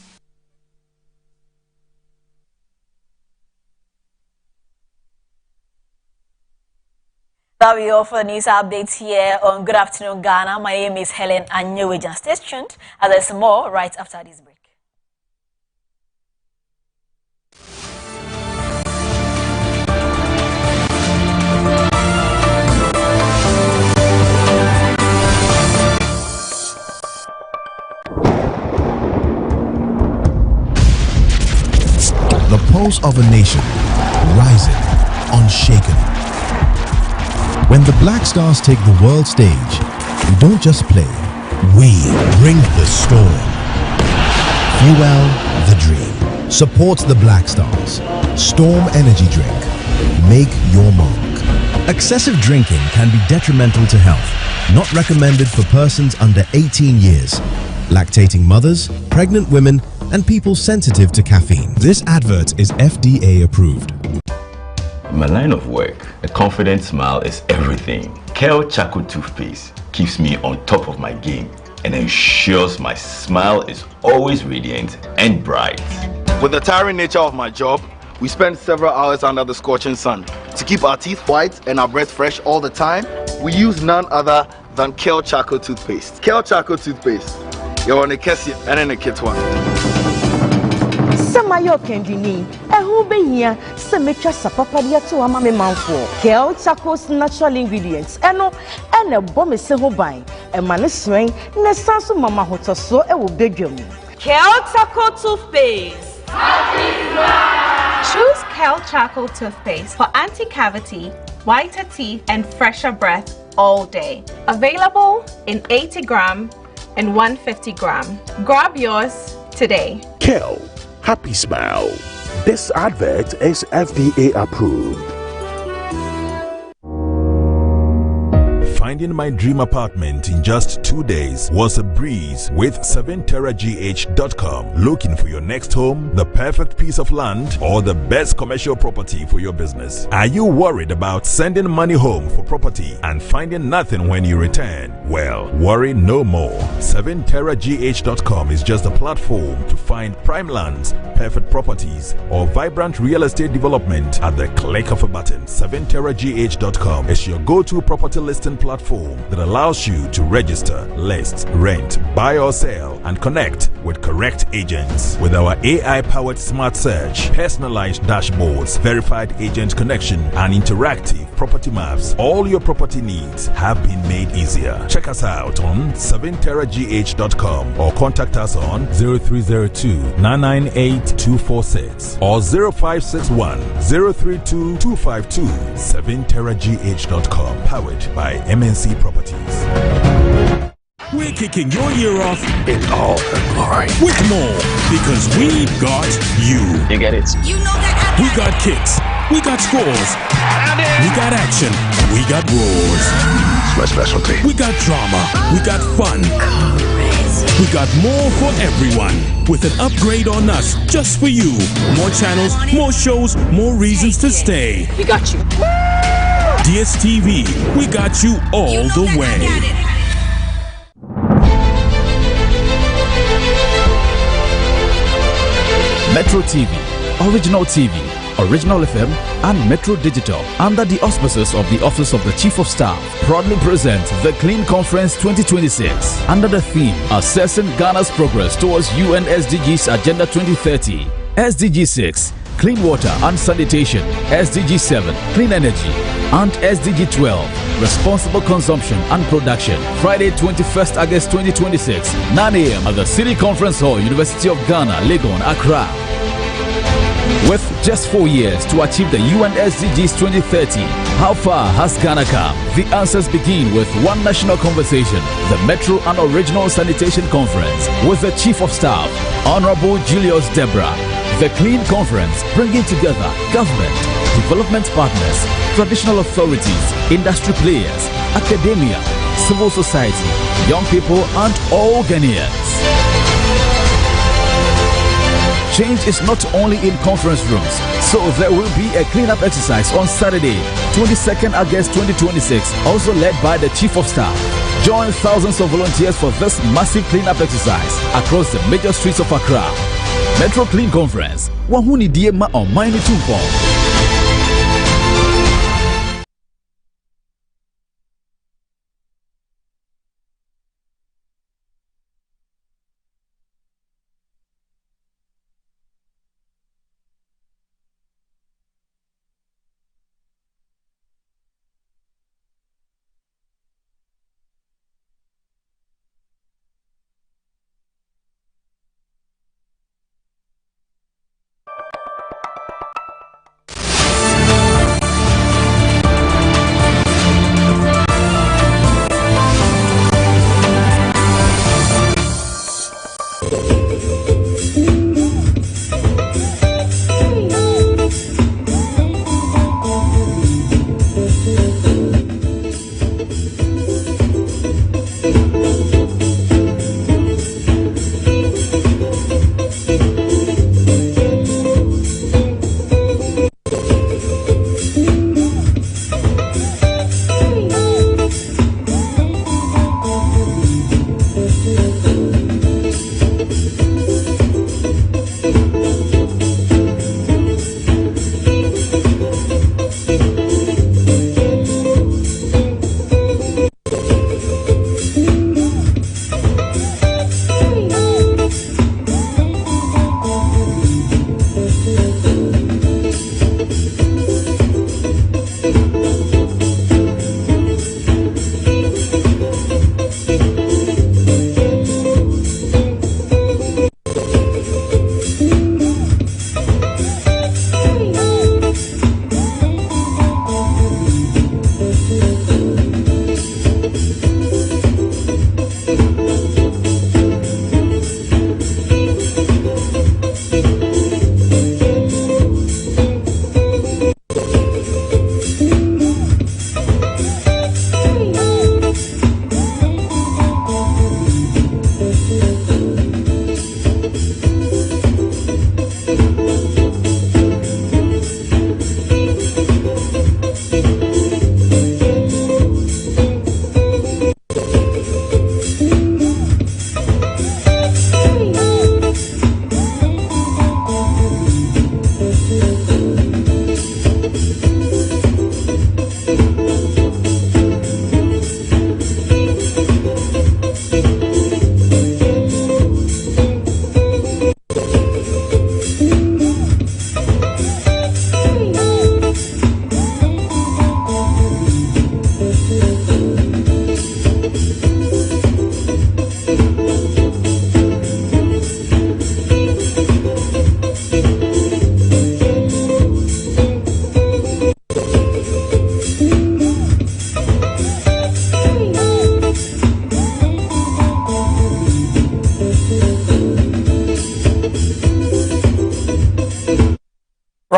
Speaker 1: That will be all for the news updates here on Good Afternoon Ghana. My name is Helen Anyewejan. Stay tuned, and there's more right after this break.
Speaker 13: The pulse of a nation, rising, unshaken. When the Black Stars take the world stage, we don't just play, we bring the storm. Fuel the dream. Support the Black Stars. Storm Energy Drink. Make your mark. Excessive drinking can be detrimental to health. Not recommended for persons under 18 years, lactating mothers, pregnant women, and people sensitive to caffeine. This advert is FDA approved.
Speaker 14: In my line of work, a confident smile is everything. Kale Charcoal Toothpaste keeps me on top of my game and ensures my smile is always radiant and bright.
Speaker 17: With the tiring nature of my job, we spend several hours under the scorching sun. To keep our teeth white and our breath fresh all the time, we use none other than Kale Charcoal Toothpaste. Kale Charcoal Toothpaste. You're on a Kessie and in a Kitwan.
Speaker 2: Samayo Kendini, a who be here, some make us a papadia to a mammy manful. Kel Chacos natural ingredients, and a bomb is so by a man is swing, Nesansu Mama Hoto so a will bedroom.
Speaker 12: Kel Charcoal Toothpaste. Choose Kel Charcoal Toothpaste for anti-cavity, whiter teeth, and fresher breath all day. Available in 80 gram and 150 gram. Grab yours today.
Speaker 15: Kel, happy smile. This advert is FDA approved.
Speaker 13: Finding my dream apartment in just 2 days was a breeze with 7terragh.com. Looking for your next home, the perfect piece of land, or the best commercial property for your business? Are you worried about sending money home for property and finding nothing when you return? Well, worry no more. 7terragh.com is just a platform to find prime lands, perfect properties, or vibrant real estate development at the click of a button. 7terragh.com is your go-to property listing platform that allows you to register, list, rent, buy or sell, and connect with correct agents. With our AI-powered smart search, personalized dashboards, verified agent connection, and interactive property maps, all your property needs have been made easier. Check us out on 7terragh.com or contact us on 0302-998-246 or 0561-032-252. 7terragh.com, powered by MNC Properties.
Speaker 18: We're kicking your year off in all her glory with more, because we got you. You get it? You know that. We got kicks. We got scores. We got action. We got roars. It's my specialty. We got drama. We got fun. We got more for everyone, with an upgrade on us just for you. More channels, more shows, more reasons to stay. We got you. DSTV, we got you all the way.
Speaker 19: Metro TV, Original TV, Original FM, and Metro Digital, under the auspices of the Office of the Chief of Staff, proudly present the Clean Conference 2026 under the theme Assessing Ghana's Progress Towards UN SDGs Agenda 2030. SDG 6, Clean Water and Sanitation, SDG 7, Clean Energy, and SDG 12, Responsible Consumption and Production. Friday, 21st August 2026, 9 a.m. at the City Conference Hall, University of Ghana, Legon, Accra. With just 4 years to achieve the UN SDGs 2030, how far has Ghana come? The answers begin with one national conversation, the Metro and Original Sanitation Conference, with the Chief of Staff, Honorable Julius Debra. The Clean Conference, bringing together government, development partners, traditional authorities, industry players, academia, civil society, young people, and all Ghanaians. Change is not only in conference rooms, so there will be a cleanup exercise on Saturday, 22nd August 2026, also led by the Chief of Staff. Join thousands of volunteers for this massive cleanup exercise across the major streets of Accra. Metro Clean Conference, Wahuni Diema on Mining Tumpo.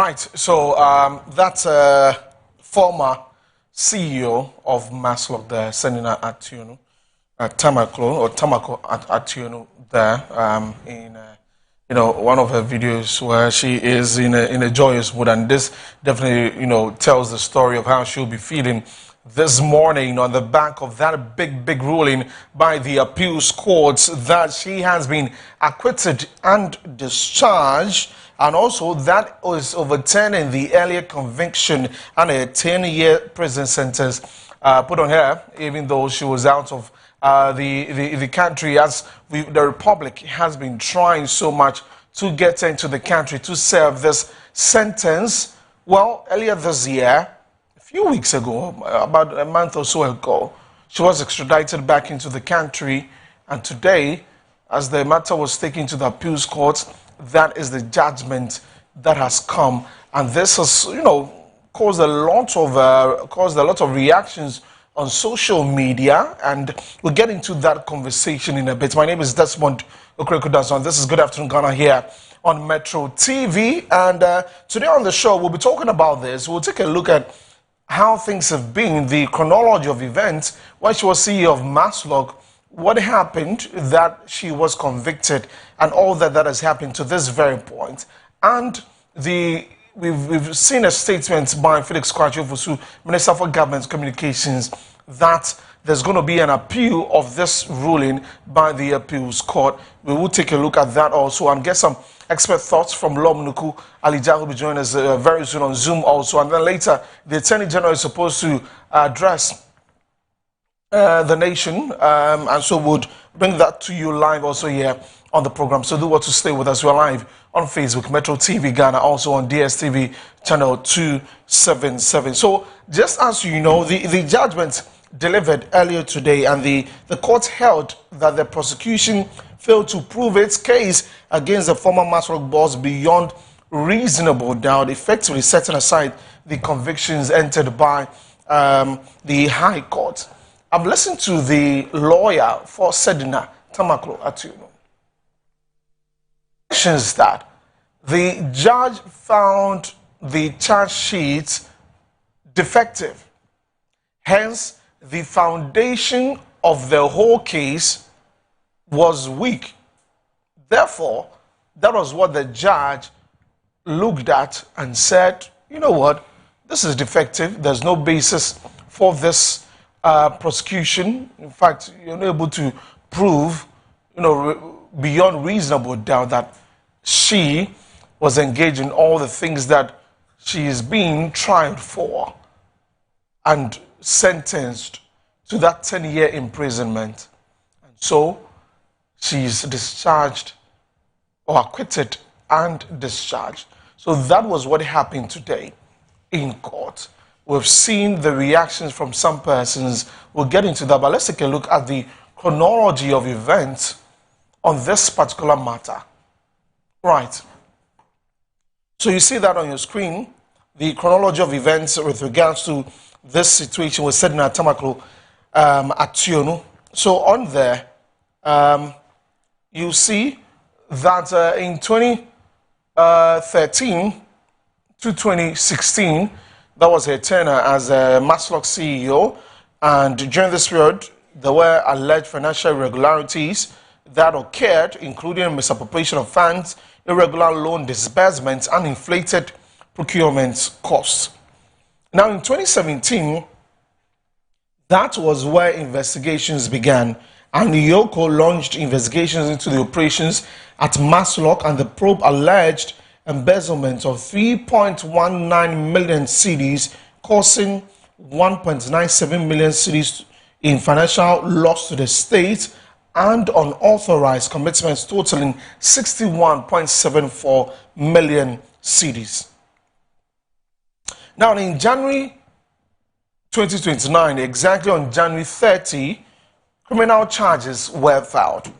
Speaker 3: Right, so that's former CEO of Maslok there, Senina Atieno, Tamako Atieno there, in one of her videos where she is in a joyous mood, and this definitely tells the story of how she'll be feeling this morning on the back of that big ruling by the appeals courts that she has been acquitted and discharged, and also that was overturning the earlier conviction and a 10-year prison sentence put on her, even though she was out of the country, as the Republic has been trying so much to get her into the country to serve this sentence. Well, earlier this year, a few weeks ago, about a month or so ago, she was extradited back into the country, and today, as the matter was taken to the appeals court, that is the judgment that has come, and this has, caused a lot of reactions on social media, and we'll get into that conversation in a bit. My name is Desmond Okrekudason. This is Good Afternoon Ghana here on Metro TV, and today on the show we'll be talking about this. We'll take a look at how things have been, the chronology of events when she was CEO of Maslok, what happened that she was convicted, and all that has happened to this very point. And we've seen a statement by Felix Kwakye Ofosu, Minister for Government Communications, that there's going to be an appeal of this ruling by the appeals court. We will take a look at that also and get some expert thoughts from Lom Nuku Alija, who will be joining us very soon on Zoom also. And then later, the Attorney General is supposed to address the nation, and so would bring that to you live also here on the program. So do want to stay with us. We're live on Facebook, Metro TV Ghana, also on DSTV channel 277. So just as you know, the judgment delivered earlier today, and the court held that the prosecution failed to prove its case against the former Maslok boss beyond reasonable doubt, effectively setting aside the convictions entered by the High Court. I've listened to the lawyer for Senina, Tamako Atieno. That the judge found the charge sheet defective. Hence, the foundation of the whole case was weak. Therefore, that was what the judge looked at and said, you know what, this is defective. There's no basis for this prosecution. In fact, you're not able to prove, beyond reasonable doubt that she was engaged in all the things that she is being tried for and sentenced to that 10-year imprisonment. And so she is discharged, or acquitted and discharged. So that was what happened today in court. We've seen the reactions from some persons. We'll get into that, but let's take a look at the chronology of events on this particular matter. Right. So you see that on your screen, the chronology of events with regards to this situation with Senina Tamako Atieno. So on there, you see that in 2013 to 2016, that was her tenure as a Maslok CEO, and during this period, there were alleged financial irregularities that occurred, including misappropriation of funds, irregular loan disbursements, and inflated procurement costs. Now, in 2017, that was where investigations began, and Yoko launched investigations into the operations at Maslok, and the probe alleged embezzlement of 3.19 million cedis, causing 1.97 million cedis in financial loss to the state, and unauthorized commitments totaling 61.74 million cedis. Now, in January 2029, exactly on January 30, criminal charges were filed.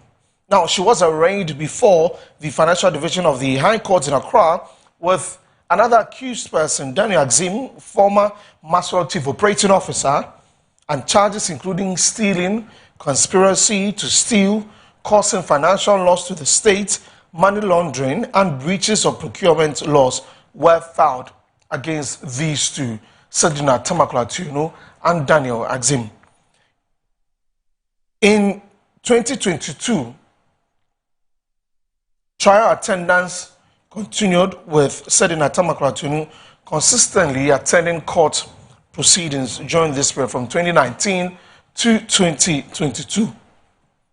Speaker 3: Now, she was arraigned before the Financial Division of the High Court in Accra with another accused person, Daniel Axim, former Maslok Chief Operating Officer, and charges including stealing, conspiracy to steal, causing financial loss to the state, money laundering, and breaches of procurement laws were filed against these two, Sedina Tamaklo Atieno and Daniel Axim. In 2022, trial attendance continued with Sedina Tamaklo Atieno consistently attending court proceedings during this period from 2019 to 2022.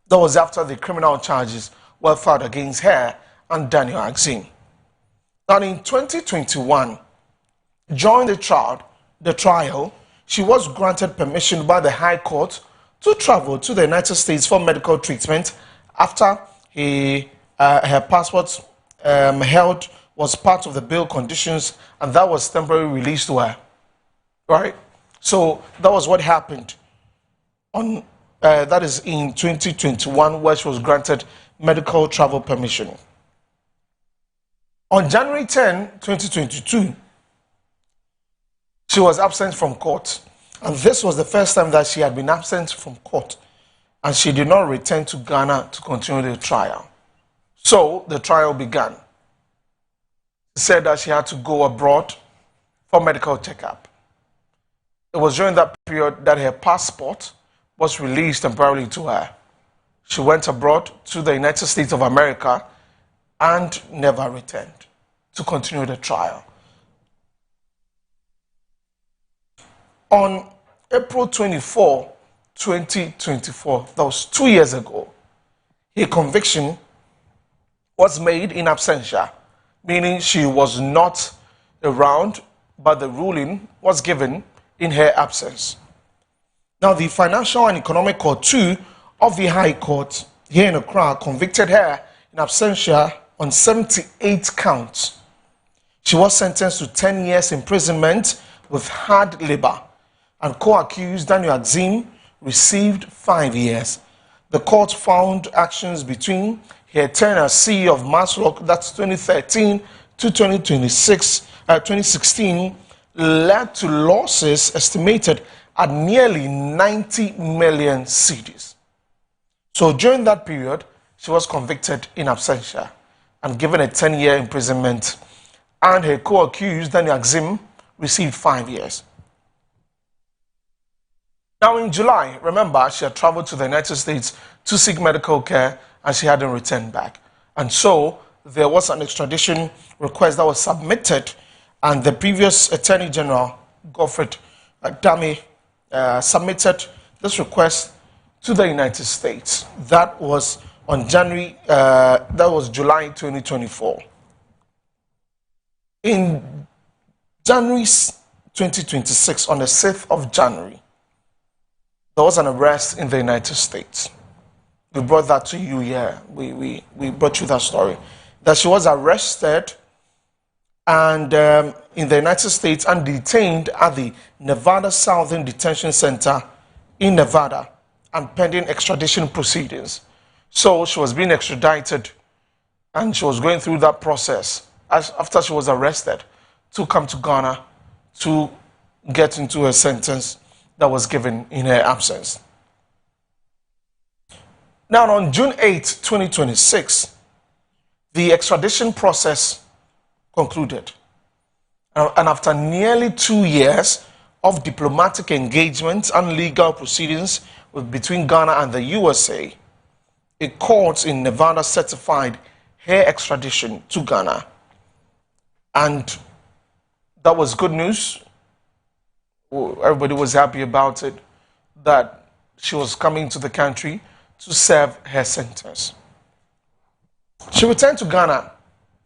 Speaker 3: That was after the criminal charges were filed against her and Daniel Axim. And in 2021, during the trial, she was granted permission by the High Court to travel to the United States for medical treatment after her passport held was part of the bail conditions, and that was temporarily released to her. Right? So that was what happened on that is in 2021, where she was granted medical travel permission. On January 10, 2022, she was absent from court, and this was the first time that she had been absent from court, and she did not return to Ghana to continue the trial. So the trial began. She said that she had to go abroad for medical checkup. It was during that period that her passport was released temporarily to her. She went abroad to the United States of America and never returned to continue the trial. On April 24, 2024, that was 2 years ago, a conviction was made in absentia, meaning she was not around, but the ruling was given in her absence. Now, the Financial and Economic Court 2 of the High Court here in Accra convicted her in absentia on 78 counts. She was sentenced to 10 years imprisonment with hard labor, and co-accused Daniel Axim received 5 years. The court found actions between her tenure as CEO of Maslock, that's 2013 to 2016, led to losses estimated at nearly 90 million cedis. So during that period, she was convicted in absentia and given a 10-year imprisonment, and her co-accused Daniel Axim received 5 years. Now in July, remember, she had traveled to the United States to seek medical care and she hadn't returned back. And so there was an extradition request that was submitted, and the previous Attorney General, Godfred Dame, submitted this request to the United States. That was on July 2024. In January 2026, on the 6th of January, there was an arrest in the United States. We brought that to you here. We brought you that story. That she was arrested and in the United States and detained at the Nevada Southern Detention Center in Nevada and pending extradition proceedings. So she was being extradited and she was going through that process after she was arrested to come to Ghana to get into a sentence that was given in her absence. Now, on June 8, 2026, the extradition process concluded. And after nearly 2 years of diplomatic engagement and legal proceedings between Ghana and the USA, a court in Nevada certified her extradition to Ghana. And that was good news. Everybody was happy about it, that she was coming to the country to serve her sentence. She returned to Ghana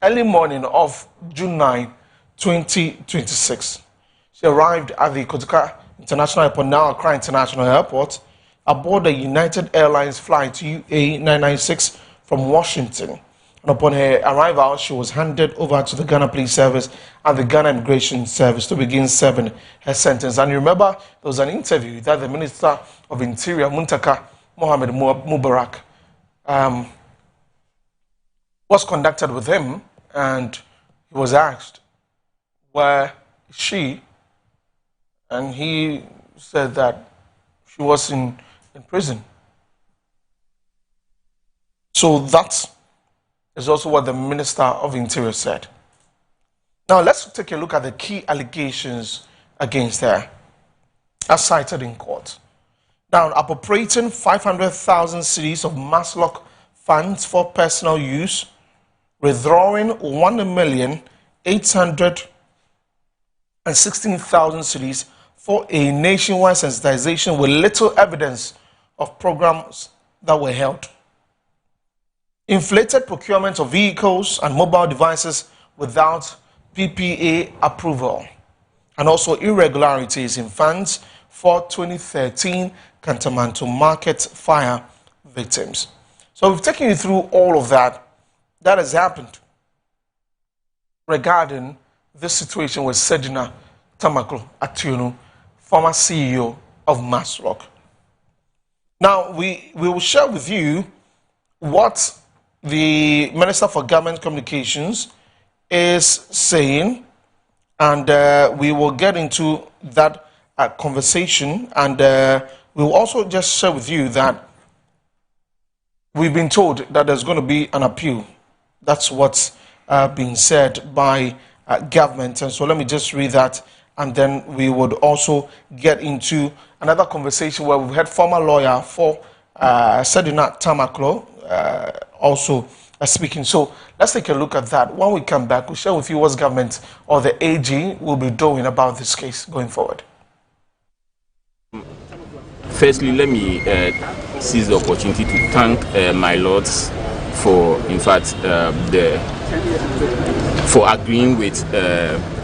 Speaker 3: early morning of June 9, 2026. She arrived at the Kotoka International Airport, now Accra International Airport, aboard the United Airlines flight UA996 from Washington. And upon her arrival, she was handed over to the Ghana Police Service and the Ghana Immigration Service to begin serving her sentence. And you remember, there was an interview that the Minister of Interior, Muntaka Mohamed Mubarak, was conducted with him, and he was asked, where is she? And he said that she was in prison. So that is also what the Minister of Interior said. Now, let's take a look at the key allegations against her, as cited in court. Now, appropriating 500,000 cedis of Maslock funds for personal use, withdrawing 1,816,000 cedis for a nationwide sensitization with little evidence of programs that were held. Inflated procurement of vehicles and mobile devices without PPA approval, and also irregularities in funds for 2013 Kantamanto market fire victims. So we've taken you through all of that has happened regarding this situation with Sedina Tamaklo Ationu, former CEO of Maslock. Now, we will share with you what the Minister for Government Communications is saying, and we will get into that conversation, and we will also just share with you that we've been told that there's going to be an appeal. That's what's being said by government, and so let me just read that, and then we would also get into another conversation where we've had former lawyer for Sedina Tamaklo also speaking. So let's take a look at that. When we come back, we'll share with you what government or the AG will be doing about this case going forward.
Speaker 4: Firstly, let me seize the opportunity to thank my lords for, in fact, for agreeing with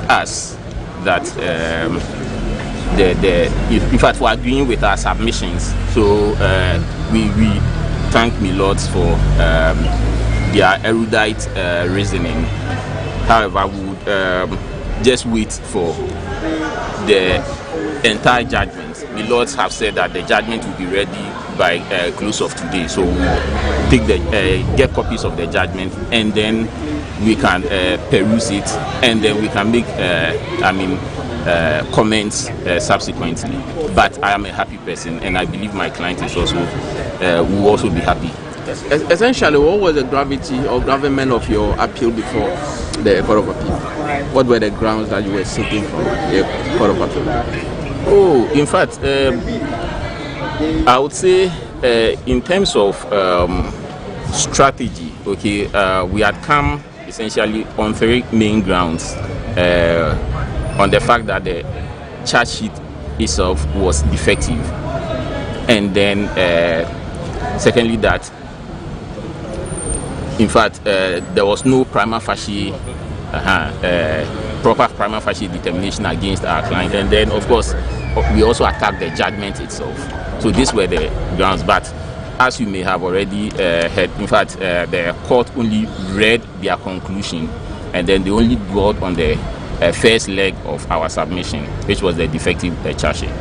Speaker 4: us that in fact, for agreeing with our submissions. So we thank my lords for their erudite reasoning. However, we would just wait for the entire judgment. The lords have said that the judgment will be ready by close of today. So we'll take get copies of the judgment, and then we can peruse it, and then we can make comments subsequently. But I am a happy person, and I believe my client is also will also be happy.
Speaker 20: Essentially, what was the gravity or gravamen of your appeal before the Court of Appeal? What were the grounds that you were seeking from the Court of Appeal?
Speaker 4: Oh, in fact, I would say in terms of strategy, okay, we had come essentially on three main grounds. On the fact that the charge sheet itself was defective, and then secondly that in fact there was no prima facie proper prima facie determination against our client, and then of course we also attacked the judgment itself. So these were the grounds, but as you may have already heard, in fact the court only read their conclusion, and then they only dwelled on the first leg of our submission, which was the defective charge sheet.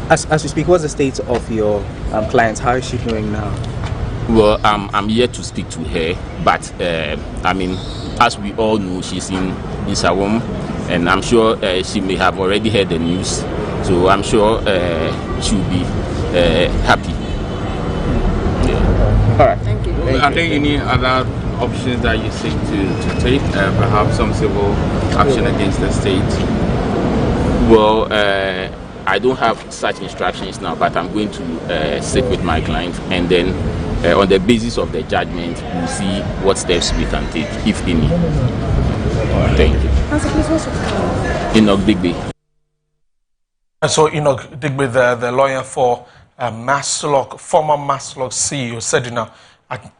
Speaker 21: As you speak, what's the state of your client? How is she doing now?
Speaker 4: Well, I'm yet to speak to her, but I mean, as we all know, she's in Sawom, and I'm sure she may have already heard the news, so I'm sure she'll be happy.
Speaker 20: Yeah. All right. Thank you.
Speaker 22: Are there any other options that you seek to take, perhaps some civil action against the state?
Speaker 4: Well, I don't have such instructions now, but I'm going to sit with my client, and then on the basis of the judgment, we'll see what steps we can take, if any. Thank you. Enoch Digby.
Speaker 3: So Enoch Digby, the lawyer for Maslock, former Maslock CEO, Sedina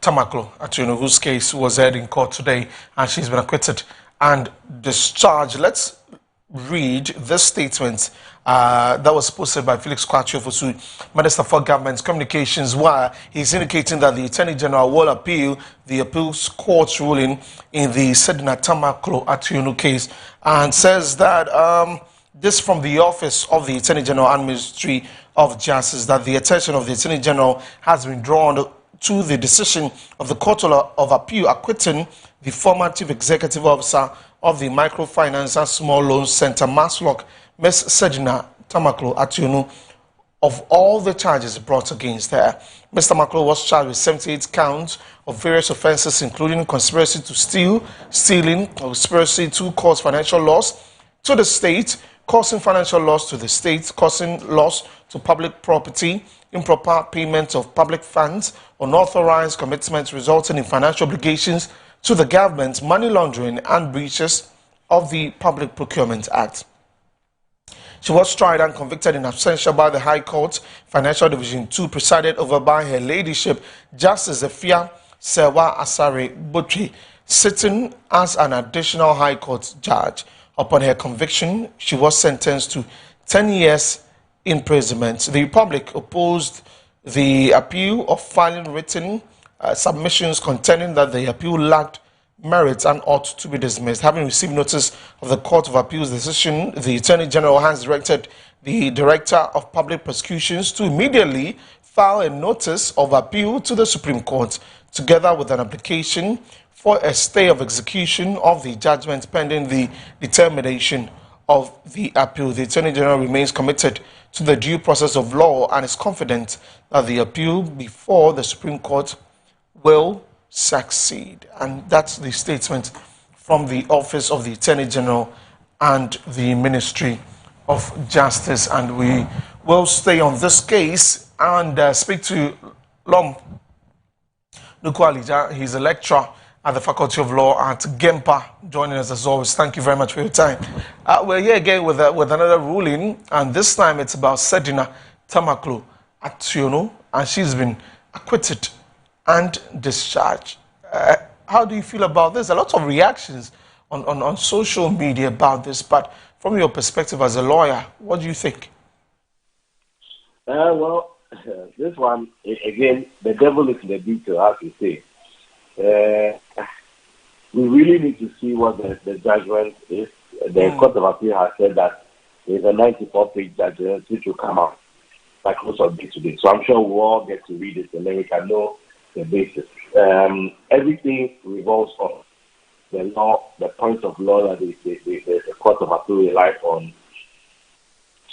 Speaker 3: Tamaklo Ationu, whose case was heard in court today, and she's been acquitted and discharged. Let's read this statement that was posted by Felix Kwakye Ofosu, Minister for Government Communications, where he's indicating that the Attorney General will appeal the appeals court's ruling in the Sedina Tamaklo Ationu case, and says that this from the Office of the Attorney General and Ministry of Justice, that the attention of the Attorney General has been drawn to the decision of the Court of Appeal acquitting the former Chief Executive Officer of the Microfinance and Small Loans Center, Maslock, Ms. Sedina Tamaklo Ationu, of all the charges brought against her. Mr. Maklo was charged with 78 counts of various offences, including conspiracy to steal, stealing, conspiracy to cause financial loss to the state, causing financial loss to the state, causing loss to public property, improper payment of public funds, unauthorized commitments resulting in financial obligations to the government, money laundering, and breaches of the Public Procurement Act. She was tried and convicted in absentia by the High Court, Financial Division 2, presided over by Her Ladyship Justice Efia Sewa Asare Botri, sitting as an additional High Court judge. Upon her conviction, she was sentenced to 10 years imprisonment. The Republic opposed the appeal of filing written submissions contending that the appeal lacked merit and ought to be dismissed. Having received notice of the Court of Appeal's decision, the Attorney General has directed the Director of Public Prosecutions to immediately file a notice of appeal to the Supreme Court, together with an application for a stay of execution of the judgment pending the determination of the appeal. The Attorney General remains committed to the due process of law and is confident that the appeal before the Supreme Court will succeed. And that's the statement from the Office of the Attorney General and the Ministry of Justice. And we will stay on this case and speak to Lom Nukwalija. He's a lecturer at the Faculty of Law at GEMPA, joining us as always. Thank you very much for your time. We're here again with another ruling, and this time it's about Sedina Tamaklo Ationu, and she's been acquitted and discharged. How do you feel about this? A lot of reactions on social media about this, but from your perspective as a lawyer, what do you think?
Speaker 5: Well, this one, again, the devil is in the detail, as you say. We really need to see what the judgment is. The Court of Appeal has said that there's a 94-page judgment which will come out by close of day today. So I'm sure we'll all get to read it and then we can know the basis. Everything revolves on the law, the points of law that the Court of Appeal relies on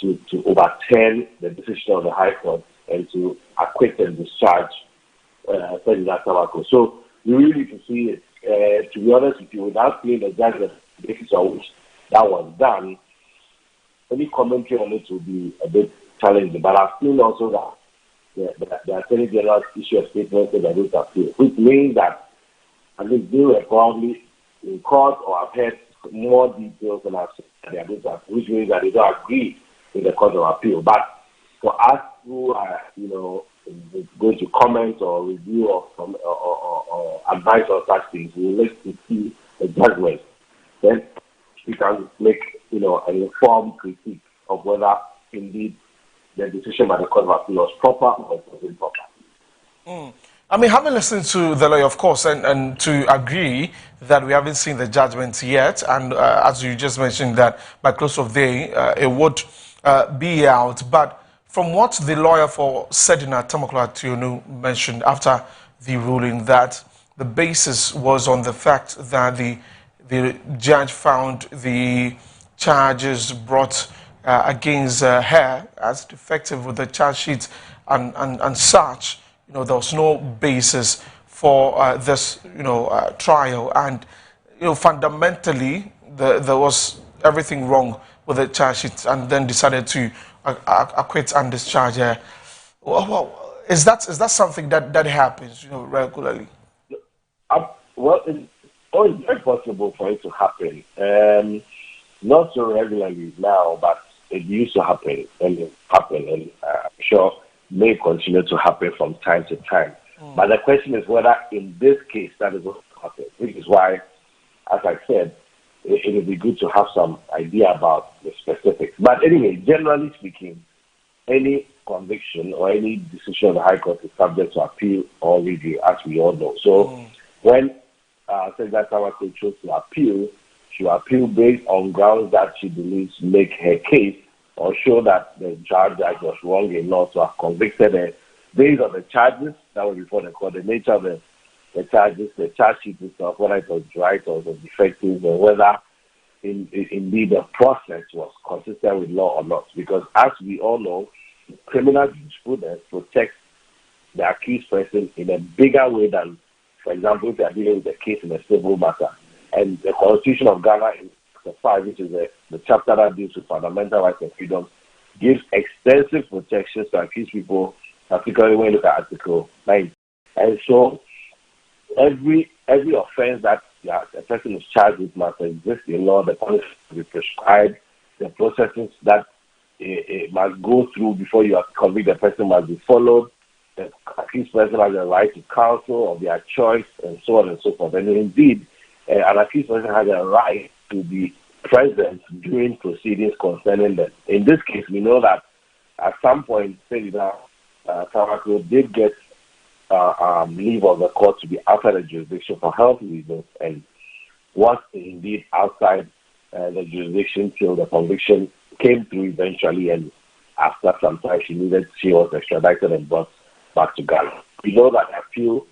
Speaker 5: to overturn the decision of the High Court and to acquit and discharge Sedina Tamaklo. So we really need to see it. To be honest with you, without seeing the judgment basis on which that was done, any commentary on it will be a bit challenging. But I've seen also that the Attorney General issued a statement that they don't appeal, which means that at least they were probably in court or have heard more details than I've seen that they are going to appeal, which means that they don't agree with the Court of Appeal. But for us who are, going to comment or review or advise on such things, we will like to see the judgment. Then we can make, an informed critique of whether indeed the decision by the Court of Appeal was proper or was improper.
Speaker 3: I mean, having listened to the lawyer, of course, and to agree that we haven't seen the judgment yet, and as you just mentioned that by close of day, it would be out. But from what the lawyer for Sedina Tamaklo Ationu mentioned after the ruling, that the basis was on the fact that the judge found the charges brought against her as defective with the charge sheet and such. There was no basis for this, trial, and fundamentally there was everything wrong with the charge sheet, and then decided to acquit and discharge her. Well, is that something that happens, regularly?
Speaker 5: Well, it's very possible for it to happen. Not so regularly now, but it used to happen, and I'm sure may continue to happen from time to time. But the question is whether in this case that is what happened, which is why, as I said, it would be good to have some idea about the specifics. But anyway, generally speaking, any conviction or any decision of the High Court is subject to appeal or review, as we all know. So when Sedina Tamaklo chose to appeal, she will appeal based on grounds that she believes make her case or show that the judge was wrong in law to have convicted her based on the charges that were before the court, the nature of the charges, the charge sheet itself, whether it was right or was defective, or whether indeed the process was consistent with law or not. Because as we all know, criminal jurisprudence protects the accused person in a bigger way than, for example, if they are dealing with a case in a civil matter. And the Constitution of Ghana, in Chapter 5, which is the chapter that deals with fundamental rights and freedoms, gives extensive protections to accused people, particularly when you look at Article 9. And so, every offense that a person is charged with must exist in law, the punishment will be prescribed, the processes that it must go through before you convict the person must be followed. The accused person has a right to counsel of their choice, and so on and so forth. And indeed, an accused person has a right to be present during proceedings concerning them. In this case, we know that at some point, Senator Tamaklo did get leave of the court to be outside the jurisdiction for health reasons, and was indeed outside the jurisdiction till the conviction came through eventually, and after some time she was extradited and brought back to Ghana. We know that appeal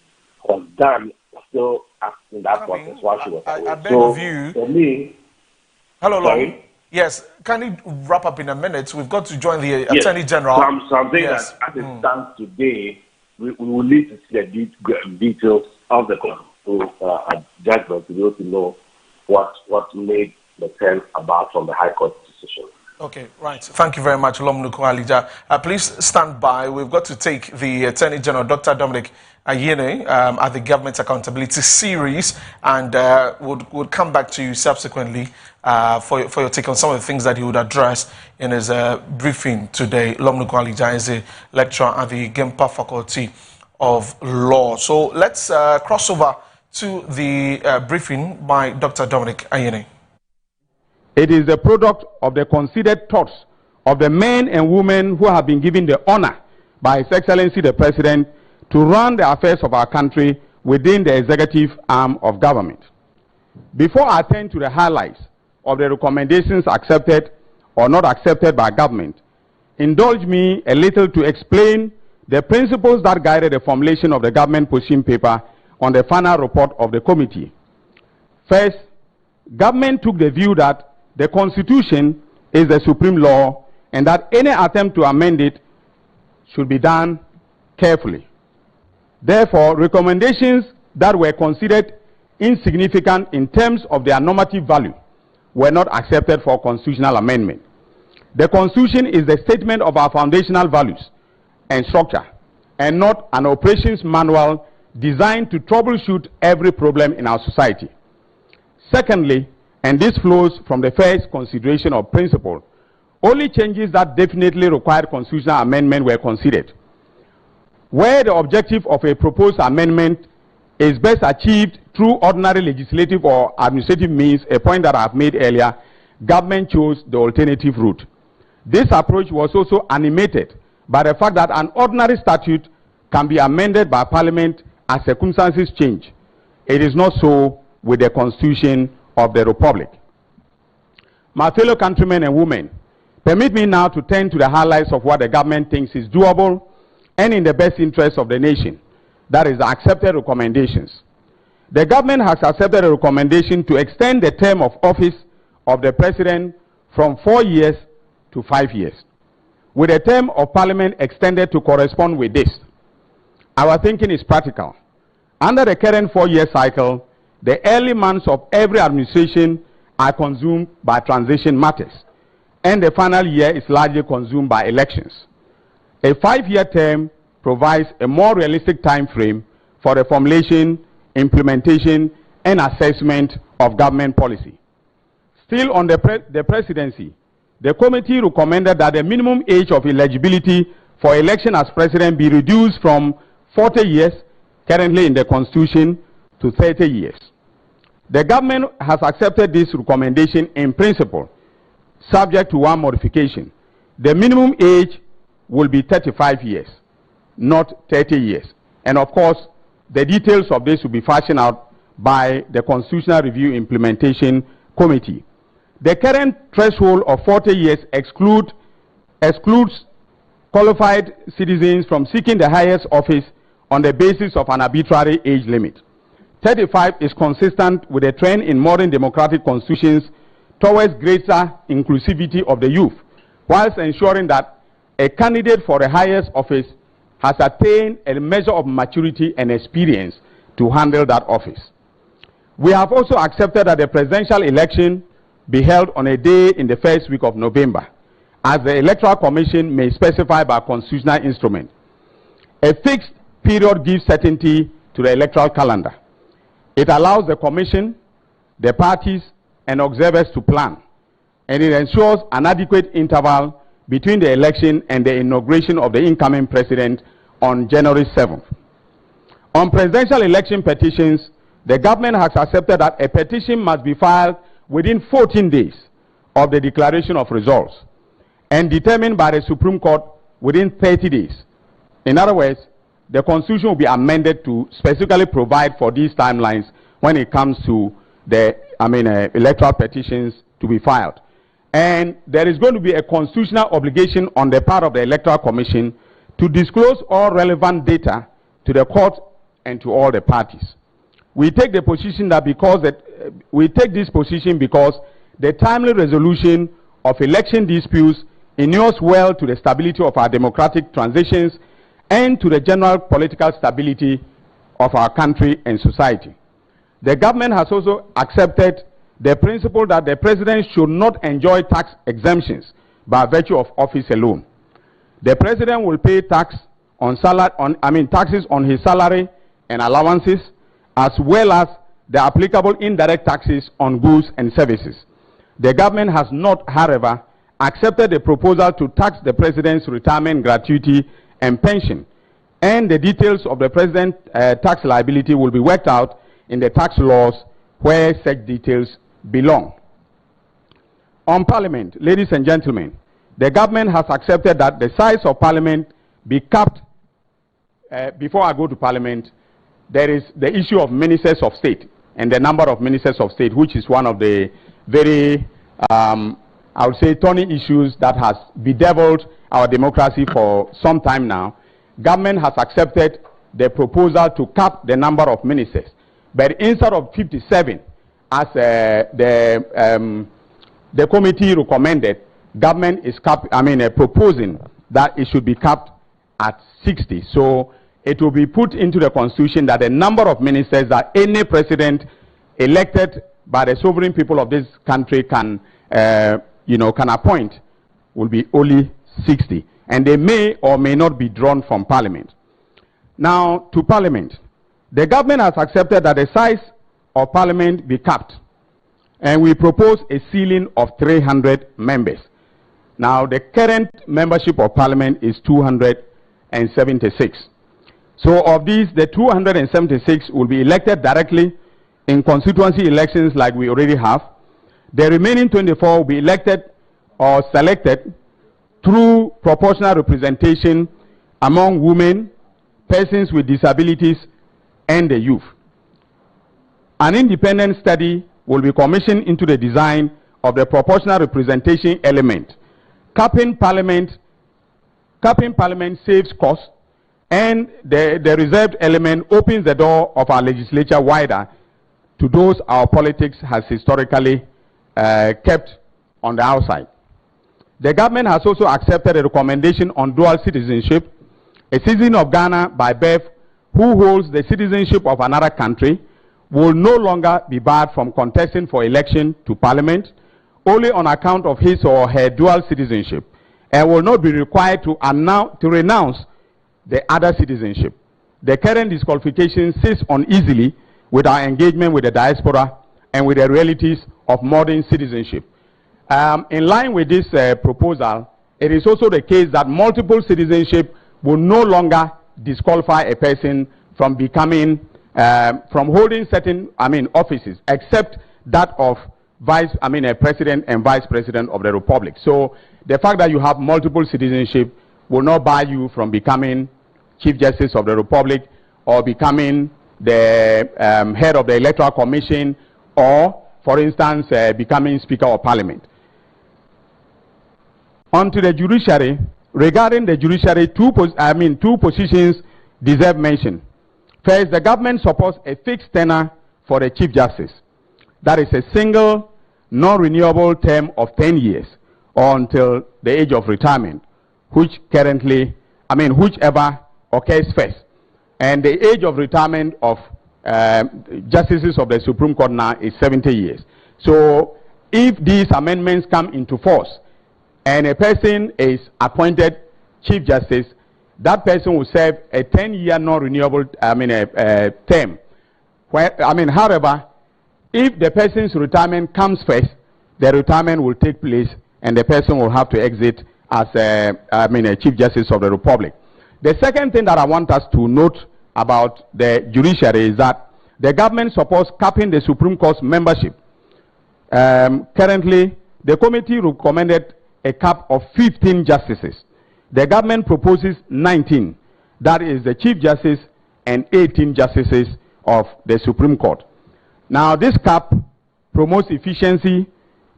Speaker 5: was done still in that process while she was away.
Speaker 3: I beg
Speaker 5: So
Speaker 3: of you.
Speaker 5: for me,
Speaker 3: Hello,
Speaker 5: sorry?
Speaker 3: Long. Yes, can you wrap up in a minute? We've got to join the Attorney General.
Speaker 5: So I'm saying that as it stands today, we will need to see the details of the judgment to be able to know what made the turn about from the High Court decision.
Speaker 3: Okay, right. Thank you very much, Lomluku Alija. Please stand by. We've got to take the Attorney General, Dr. Dominic Ayine, at the Government Accountability Series, and would come back to you subsequently for your take on some of the things that he would address in his briefing today. Lomluku Alija is a lecturer at the Gempa Faculty of Law. So let's cross over to the briefing by Dr. Dominic Ayine.
Speaker 7: It is the product of the considered thoughts of the men and women who have been given the honor by His Excellency the President to run the affairs of our country within the executive arm of government. Before I turn to the highlights of the recommendations accepted or not accepted by government, indulge me a little to explain the principles that guided the formulation of the government position paper on the final report of the committee. First, government took the view that the Constitution is the supreme law and that any attempt to amend it should be done carefully. Therefore, recommendations that were considered insignificant in terms of their normative value were not accepted for constitutional amendment. The Constitution is the statement of our foundational values and structure, and not an operations manual designed to troubleshoot every problem in our society. Secondly, and this flows from the first consideration of principle, only changes that definitely required constitutional amendment were considered. Where the objective of a proposed amendment is best achieved through ordinary legislative or administrative means, a point that I have made earlier, government chose the alternative route. This approach was also animated by the fact that an ordinary statute can be amended by Parliament as circumstances change. It is not so with the Constitution of the Republic. My fellow countrymen and women, permit me now to turn to the highlights of what the government thinks is doable and in the best interest of the nation. That is the accepted recommendations. The government has accepted a recommendation to extend the term of office of the President from 4 years to 5 years, with the term of Parliament extended to correspond with this. Our thinking is practical. Under the current 4-year cycle, the early months of every administration are consumed by transition matters, and the final year is largely consumed by elections. A 5-year term provides a more realistic time frame for the formulation, implementation, and assessment of government policy. Still on the presidency, the committee recommended that the minimum age of eligibility for election as president be reduced from 40 years, currently in the Constitution, to 30 years. The government has accepted this recommendation in principle, subject to one modification. The minimum age will be 35 years, not 30 years. And of course, the details of this will be fashioned out by the Constitutional Review Implementation Committee. The current threshold of 40 years excludes qualified citizens from seeking the highest office on the basis of an arbitrary age limit. 35 is consistent with a trend in modern democratic constitutions towards greater inclusivity of the youth, whilst ensuring that a candidate for the highest office has attained a measure of maturity and experience to handle that office. We have also accepted that the presidential election be held on a day in the first week of November, as the Electoral Commission may specify by constitutional instrument. A fixed period gives certainty to the electoral calendar. It allows the Commission, the parties, and observers to plan, and it ensures an adequate interval between the election and the inauguration of the incoming president on January 7th. On presidential election petitions, the government has accepted that a petition must be filed within 14 days of the declaration of results and determined by the Supreme Court within 30 days. In other words, the Constitution will be amended to specifically provide for these timelines when it comes to the electoral petitions to be filed. And there is going to be a constitutional obligation on the part of the Electoral Commission to disclose all relevant data to the court and to all the parties. We take the position that this position because the timely resolution of election disputes inures well to the stability of our democratic transitions and to the general political stability of our country and society. The government has also accepted the principle that the president should not enjoy tax exemptions by virtue of office alone. The president will pay taxes on his salary and allowances, as well as the applicable indirect taxes on goods and services. The government has not, however, accepted the proposal to tax the president's retirement gratuity and pension, and the details of the president's tax liability will be worked out in the tax laws where such details belong. On Parliament, ladies and gentlemen, the government has accepted that the size of Parliament be capped. Before I go to Parliament, there is the issue of ministers of state and the number of ministers of state, which is one of the very, I would say, thorny issues that has bedeviled our democracy for some time now. Government has accepted the proposal to cap the number of ministers, but instead of 57, as the committee recommended, government is proposing that it should be capped at 60. So it will be put into the Constitution that the number of ministers that any president elected by the sovereign people of this country can appoint will be only 60, and they may or may not be drawn from Parliament. Now, to Parliament, the government has accepted that the size of Parliament be capped, and we propose a ceiling of 300 members. Now, the current membership of Parliament is 276. So of these, the 276 will be elected directly in constituency elections like we already have. The remaining 24 will be elected or selected through proportional representation among women, persons with disabilities, and the youth. An independent study will be commissioned into the design of the proportional representation element. Capping Parliament saves costs, and the reserved element opens the door of our legislature wider to those our politics has historically kept on the outside. The government has also accepted a recommendation on dual citizenship. A citizen of Ghana by birth who holds the citizenship of another country will no longer be barred from contesting for election to Parliament only on account of his or her dual citizenship, and will not be required to renounce the other citizenship. The current disqualification sits uneasily with our engagement with the diaspora and with the realities of modern citizenship. In line with this proposal, it is also the case that multiple citizenship will no longer disqualify a person from becoming, from holding certain, offices, except that of president and vice president of the republic. So the fact that you have multiple citizenship will not bar you from becoming Chief Justice of the Republic or becoming the head of the Electoral Commission or, for instance, becoming Speaker of Parliament. On to the judiciary. Regarding the judiciary, two positions deserve mention. First, the government supports a fixed tenure for the Chief Justice. That is a single, non-renewable term of 10 years or until the age of retirement, whichever occurs first. And the age of retirement of justices of the Supreme Court now is 70 years. So if these amendments come into force and a person is appointed Chief Justice, that person will serve a 10-year non-renewable term. However, if the person's retirement comes first, the retirement will take place and the person will have to exit as a Chief Justice of the Republic. The second thing that I want us to note about the judiciary is that the government supports capping the Supreme Court's membership. Currently, the committee recommended a cap of 15 justices. The government proposes 19. That is the Chief Justice and 18 justices of the Supreme Court. Now, this cap promotes efficiency,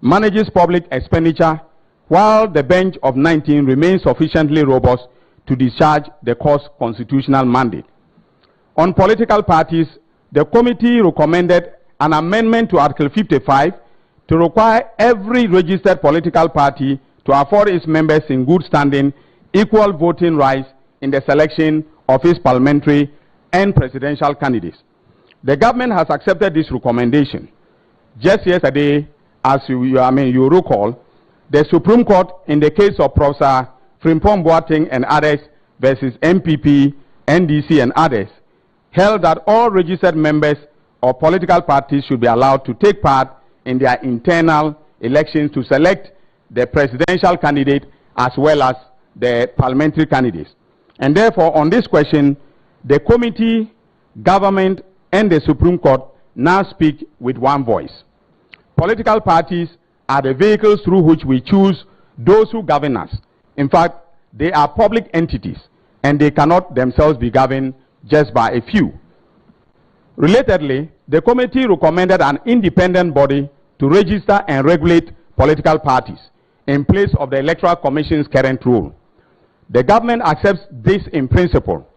Speaker 7: manages public expenditure, while the bench of 19 remains sufficiently robust to discharge the court's constitutional mandate. On political parties, the committee recommended an amendment to Article 55 to require every registered political party to afford its members in good standing equal voting rights in the selection of its parliamentary and presidential candidates. The government has accepted this recommendation. Just yesterday, as you recall, the Supreme Court, in the case of Professor Frimpong Boateng and others versus MPP, NDC and others, held that all registered members of political parties should be allowed to take part in their internal elections to select the presidential candidate as well as the parliamentary candidates. And therefore, on this question, the committee, government, and the Supreme Court now speak with one voice. Political parties are the vehicles through which we choose those who govern us. In fact, they are public entities, and they cannot themselves be governed just by a few. Relatedly, the committee recommended an independent body to register and regulate political parties in place of the Electoral Commission's current role. The government accepts this in principle.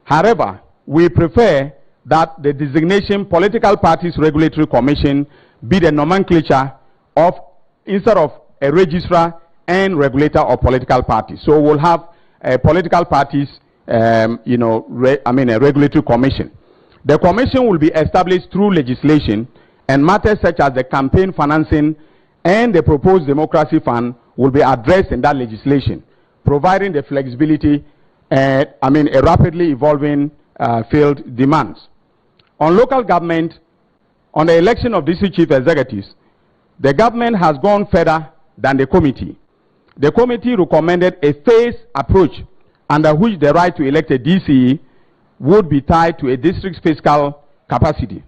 Speaker 7: However, we prefer that the designation Political Parties Regulatory Commission be the nomenclature of, instead of a registrar and regulator of political parties. So we'll have a political parties, a regulatory commission. The commission will be established through legislation, and matters such as the campaign financing and the proposed democracy fund will be addressed in that legislation, providing the flexibility and a rapidly evolving field demands. On local government, on the election of district chief executives, the government has gone further than the committee. The committee recommended a phased approach under which the right to elect a DCE would be tied to a district's fiscal capacity,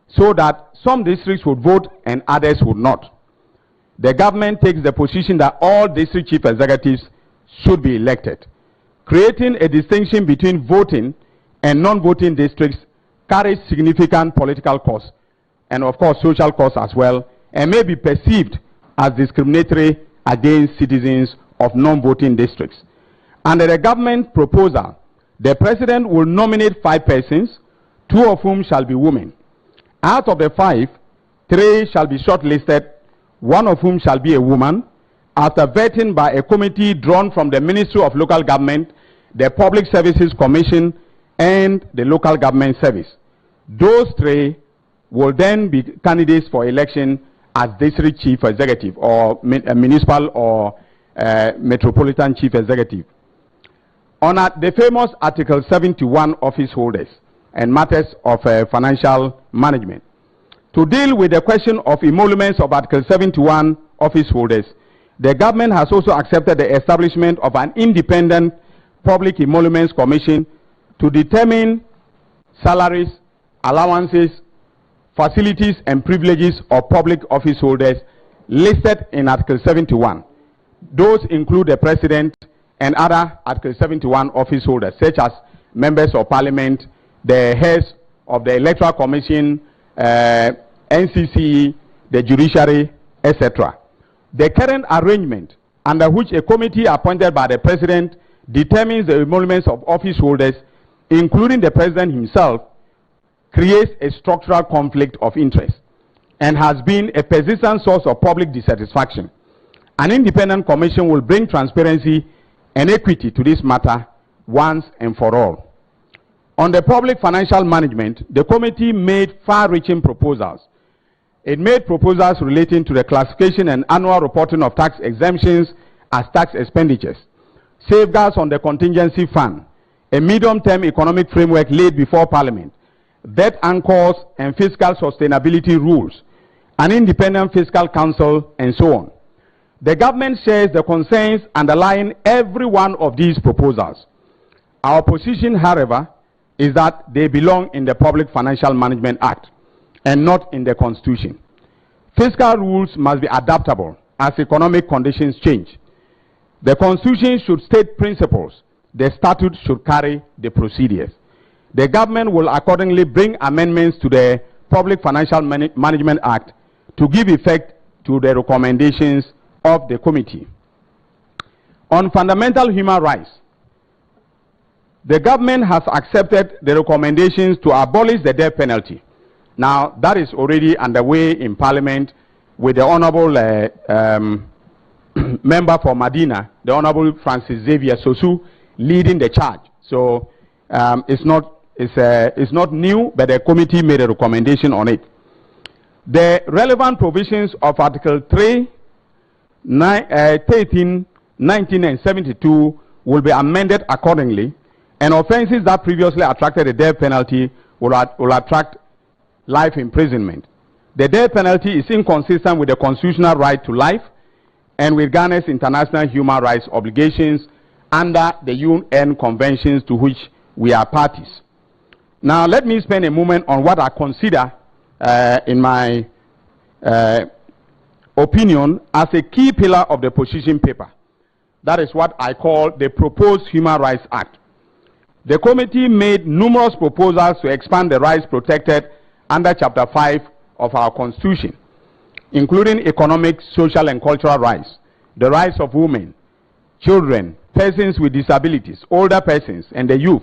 Speaker 7: so that some districts would vote and others would not. The government takes the position that all district chief executives should be elected. Creating a distinction between voting and non-voting districts carries significant political costs and, of course, social costs as well, and may be perceived as discriminatory against citizens of non-voting districts. Under the government proposal, the president will nominate 5 persons, 2 of whom shall be women. Out of the 5, 3 shall be shortlisted, 1 of whom shall be a woman, after vetting by a committee drawn from the Ministry of Local Government, the Public Services Commission, and the Local Government Service. Those 3 will then be candidates for election as district chief executive or municipal or metropolitan chief executive. On the famous Article 71 office holders and matters of financial management. To deal with the question of emoluments of Article 71 office holders, the government has also accepted the establishment of an independent public emoluments commission to determine salaries, allowances, facilities and privileges of public office holders listed in Article 71. Those include the President and other Article 71 office holders, such as members of Parliament, the heads of the Electoral Commission, NCC, the judiciary, etc. The current arrangement, under which a committee appointed by the President determines the emoluments of office holders, including the President himself, creates a structural conflict of interest and has been a persistent source of public dissatisfaction. An independent commission will bring transparency and equity to this matter once and for all. On the public financial management, the committee made far-reaching proposals. It made proposals relating to the classification and annual reporting of tax exemptions as tax expenditures, safeguards on the contingency fund, a medium-term economic framework laid before Parliament, debt anchors and fiscal sustainability rules, an independent fiscal council, and so on. The government shares the concerns underlying every one of these proposals. Our position, however, is that they belong in the Public Financial Management Act and not in the Constitution. Fiscal rules must be adaptable as economic conditions change. The Constitution should state principles. The statute should carry the procedures. The government will accordingly bring amendments to the Public Financial Management Act to give effect to the recommendations of the committee. On fundamental human rights, the government has accepted the recommendations to abolish the death penalty. Now, that is already underway in Parliament with the Honorable member for Medina, the Honorable Francis Xavier Sosu, leading the charge. So it's not new, but the committee made a recommendation on it. The relevant provisions of Article 3, 13, 19, and 72 will be amended accordingly, and offenses that previously attracted a death penalty will attract life imprisonment. The death penalty is inconsistent with the constitutional right to life and with Ghana's international human rights obligations under the UN conventions to which we are parties. Now, let me spend a moment on what I consider, in my opinion, as a key pillar of the position paper. That is what I call the proposed Human Rights Act. The committee made numerous proposals to expand the rights protected under Chapter 5 of our Constitution, including economic, social, and cultural rights, the rights of women, children, persons with disabilities, older persons, and the youth,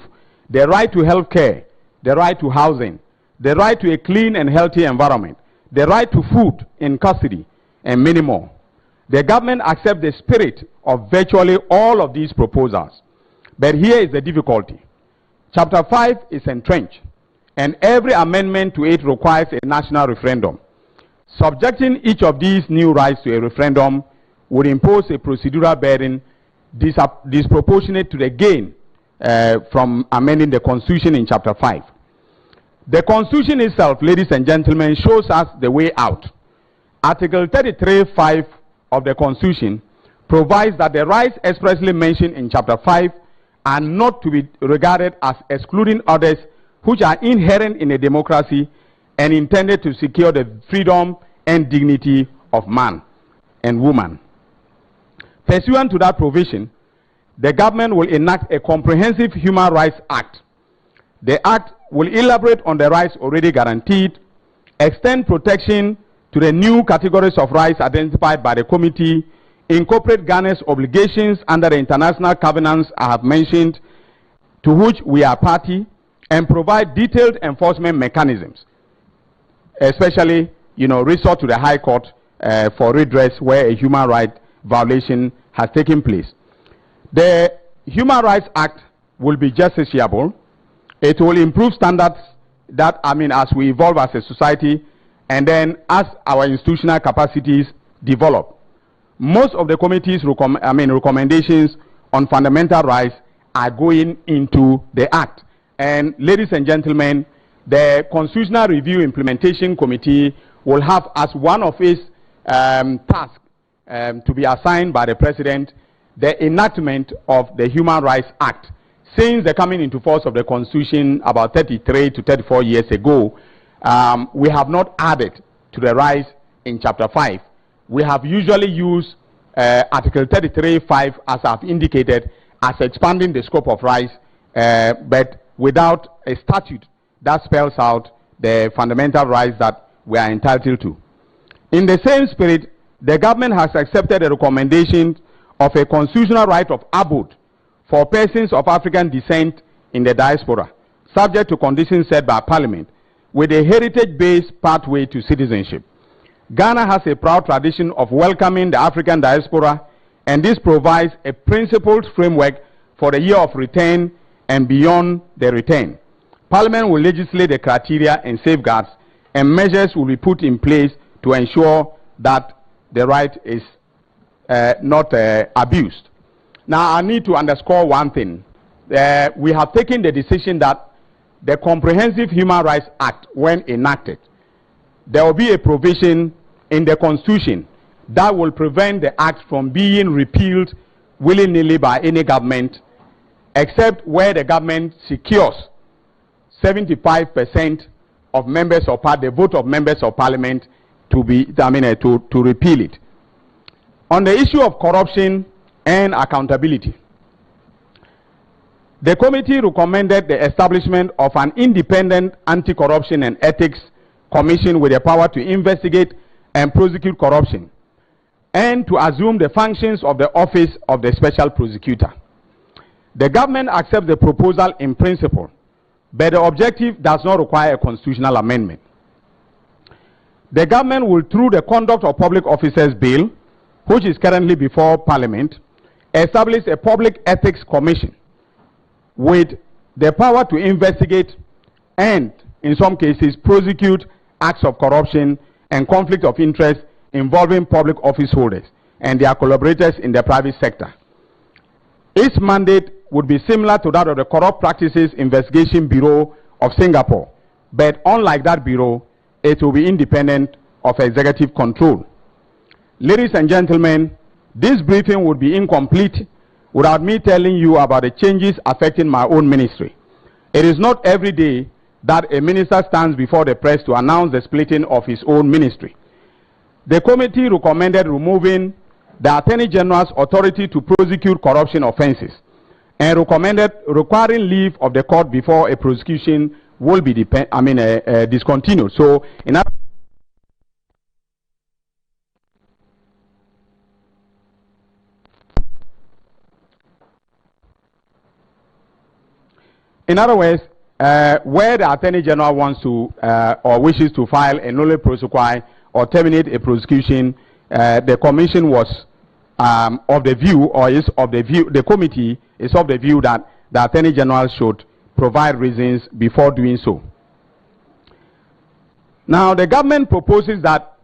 Speaker 7: the right to health care, the right to housing, the right to a clean and healthy environment, the right to food in custody, and many more. The government accepts the spirit of virtually all of these proposals. But here is the difficulty. Chapter 5 is entrenched, and every amendment to it requires a national referendum. Subjecting each of these new rights to a referendum would impose a procedural burden disproportionate to the gain from amending the Constitution in Chapter 5. The Constitution itself, ladies and gentlemen, shows us the way out. Article 33(5) of the Constitution provides that the rights expressly mentioned in Chapter 5 are not to be regarded as excluding others which are inherent in a democracy and intended to secure the freedom and dignity of man and woman. Pursuant to that provision, the government will enact a comprehensive Human Rights Act. The Act will elaborate on the rights already guaranteed, extend protection to the new categories of rights identified by the committee, incorporate Ghana's obligations under the international covenants I have mentioned, to which we are party, and provide detailed enforcement mechanisms, especially, resort to the High Court for redress where a human right violation has taken place. The Human Rights Act will be justiciable. It will improve standards that, as we evolve as a society, and then as our institutional capacities develop. Most of the committee's recommendations on fundamental rights are going into the Act. And ladies and gentlemen, the Constitutional Review Implementation Committee will have as one of its tasks to be assigned by the President the enactment of the Human Rights Act. Since the coming into force of the Constitution about 33 to 34 years ago, we have not added to the rights in Chapter 5. We have usually used Article 33(5), as I've indicated, as expanding the scope of rights, but without a statute that spells out the fundamental rights that we are entitled to. In the same spirit, the government has accepted a recommendation of a constitutional right of abode for persons of African descent in the diaspora, subject to conditions set by Parliament, with a heritage-based pathway to citizenship. Ghana has a proud tradition of welcoming the African diaspora and this provides a principled framework for the year of return and beyond the return. Parliament will legislate the criteria and safeguards, and measures will be put in place to ensure that the right is not abused. Now, I need to underscore one thing. We have taken the decision that the Comprehensive Human Rights Act, when enacted, there will be a provision in the Constitution that will prevent the act from being repealed willy-nilly by any government, except where the government secures 75% of members of the vote of members of parliament to repeal it. On the issue of corruption and accountability, the committee recommended the establishment of an independent anti-corruption and ethics commission with the power to investigate and prosecute corruption, and to assume the functions of the office of the special prosecutor. The government accepts the proposal in principle, but the objective does not require a constitutional amendment. The government will, through the Conduct of Public Officers Bill, which is currently before Parliament, establish a public ethics commission with the power to investigate and, in some cases, prosecute acts of corruption and conflict of interest involving public office holders and their collaborators in the private sector. Its mandate would be similar to that of the Corrupt Practices Investigation Bureau of Singapore, but unlike that bureau, it will be independent of executive control. Ladies and gentlemen, this briefing would be incomplete without me telling you about the changes affecting my own ministry. It is not every day that a minister stands before the press to announce the splitting of his own ministry. The committee recommended removing the Attorney General's authority to prosecute corruption offenses, and recommended requiring leave of the court before a prosecution will be discontinued. So, in other words, where the Attorney General wants to or wishes to file a nolle prosequi or terminate a prosecution, the commission was of the view, or is of the view, the committee is of the view that the Attorney General should provide reasons before doing so. Now, the government proposes that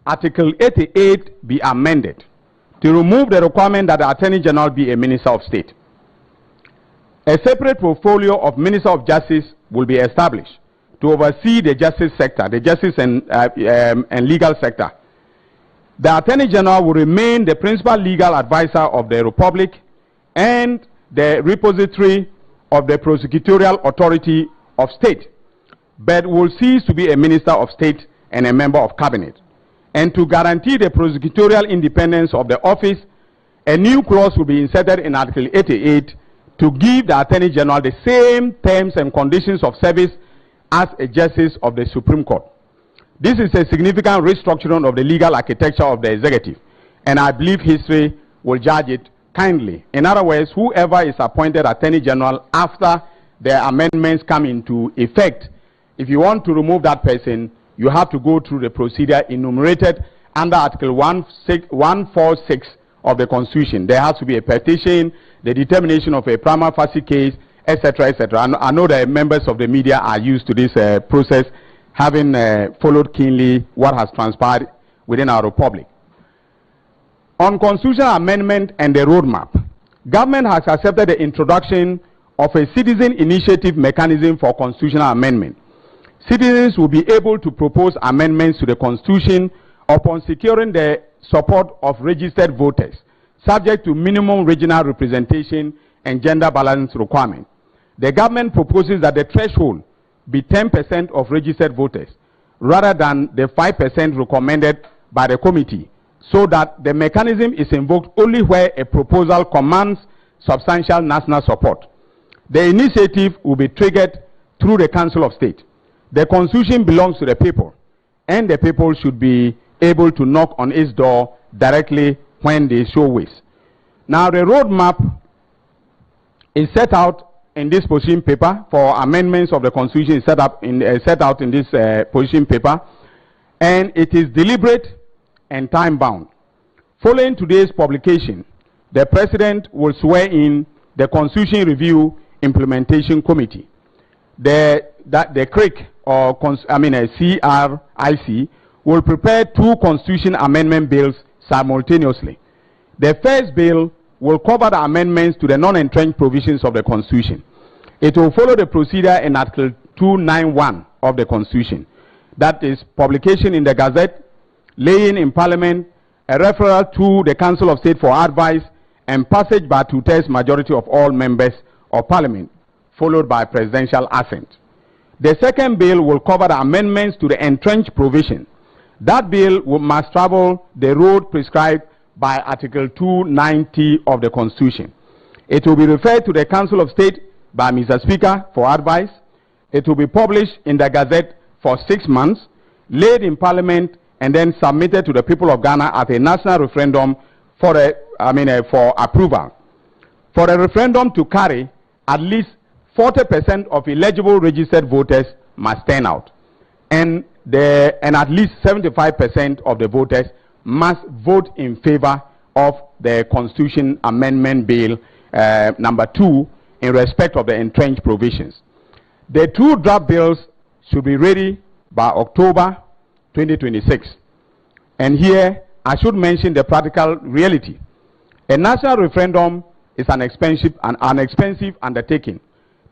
Speaker 7: Article 88 be amended to remove the requirement that the Attorney General be a Minister of State. A separate portfolio of Minister of Justice will be established to oversee the justice sector, the justice and legal sector. The Attorney General will remain the principal legal advisor of the Republic and the repository of the prosecutorial authority of state, but will cease to be a Minister of State and a member of Cabinet. And to guarantee the prosecutorial independence of the office, a new clause will be inserted in Article 88 to give the Attorney General the same terms and conditions of service as a Justice of the Supreme Court. This is a significant restructuring of the legal architecture of the executive, and I believe history will judge it kindly. In other words, whoever is appointed Attorney General after the amendments come into effect, if you want to remove that person, you have to go through the procedure enumerated under Article 146 of the Constitution. There has to be a petition, the determination of a prima facie case, etc., etc. I know that members of the media are used to this process, having followed keenly what has transpired within our republic. On constitutional amendment and the roadmap, government has accepted the introduction of a citizen initiative mechanism for constitutional amendment. Citizens will be able to propose amendments to the Constitution upon securing the support of registered voters, subject to minimum regional representation and gender balance requirement. The government proposes that the threshold be 10% of registered voters, rather than the 5% recommended by the committee, so that the mechanism is invoked only where a proposal commands substantial national support. The initiative will be triggered through the Council of State. The Constitution belongs to the people, and the people should be able to knock on its door directly when they show wish. Now, the roadmap is set out in this position paper for amendments of the Constitution, set out in this position paper, and it is deliberate and time-bound. Following today's publication, the President will swear in the Constitution Review Implementation Committee. The CRIC, or CRIC, will prepare 2 constitution amendment bills simultaneously. The first bill will cover the amendments to the non-entrenched provisions of the Constitution. It will follow the procedure in Article 291 of the Constitution. That is publication in the Gazette, laying in Parliament, a referral to the Council of State for advice, and passage by 2/3 majority of all members of Parliament, followed by presidential assent. The second bill will cover the amendments to the entrenched provision. That bill must travel the road prescribed by Article 290 of the Constitution. It will be referred to the Council of State by Mr. Speaker for advice. It will be published in the Gazette for 6 months, laid in Parliament, and then submitted to the people of Ghana at a national referendum for approval. For a referendum to carry, at least 40% of eligible registered voters must turn out, and at least 75% of the voters must vote in favor of the Constitution Amendment Bill number 2 in respect of the entrenched provisions. The 2 draft bills should be ready by October 2026. And here I should mention the practical reality. A national referendum is an expensive undertaking.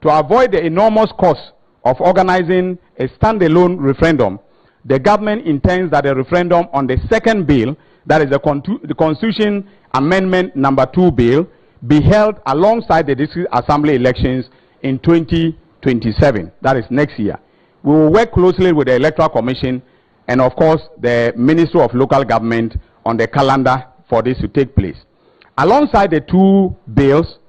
Speaker 7: To avoid the enormous cost of organizing a standalone referendum, the government intends that a referendum on the second bill, that is the Constitution Amendment number 2 bill, be held alongside the District Assembly elections in 2027, that is next year. We will work closely with the Electoral Commission and of course the Ministry of Local Government on the calendar for this to take place. Alongside the 2 bills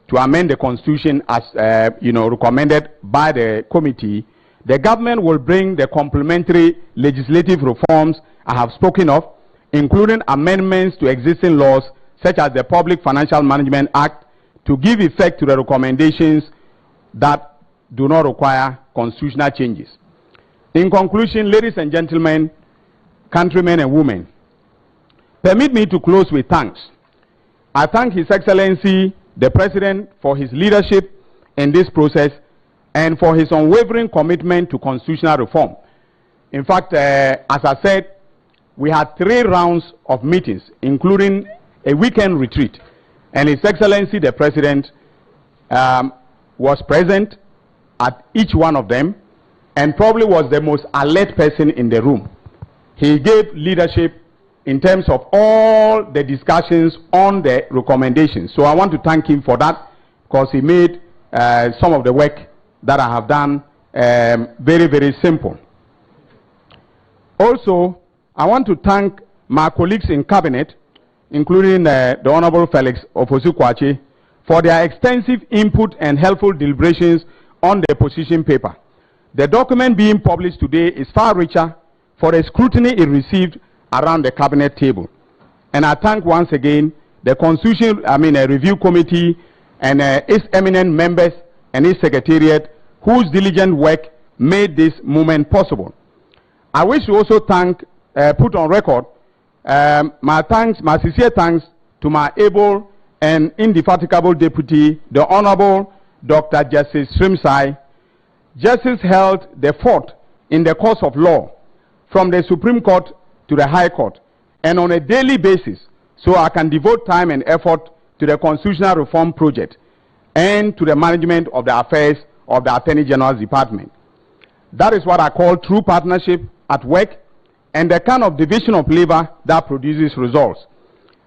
Speaker 7: to amend the Constitution as recommended by the committee, the government will bring the complementary legislative reforms I have spoken of, including amendments to existing laws such as the Public Financial Management Act, to give effect to the recommendations that do not require constitutional changes. In conclusion, ladies and gentlemen, countrymen and women, permit me to close with thanks. I thank His Excellency, the President, for his leadership in this process and for his unwavering commitment to constitutional reform. In fact, as I said, we had 3 rounds of meetings, including a weekend retreat, and His Excellency, the President, was present at each one of them and probably was the most alert person in the room. He gave leadership in terms of all the discussions on the recommendations. So I want to thank him for that, because he made some of the work that I have done very, very simple. Also, I want to thank my colleagues in Cabinet, including the Honorable Felix Ofosu-Kwakye, for their extensive input and helpful deliberations on the position paper. The document being published today is far richer for the scrutiny it received around the Cabinet table. And I thank once again the Constitution Review Committee and its eminent members and its Secretariat, whose diligent work made this moment possible. I wish to also put on record my sincere thanks to my able and indefatigable deputy, the Honorable Dr. Justice Srimsai. Justice held the fort in the course of law from the Supreme Court to the High Court, and on a daily basis, so I can devote time and effort to the constitutional reform project and to the management of the affairs of the Attorney General's Department. That is what I call true partnership at work, and the kind of division of labor that produces results.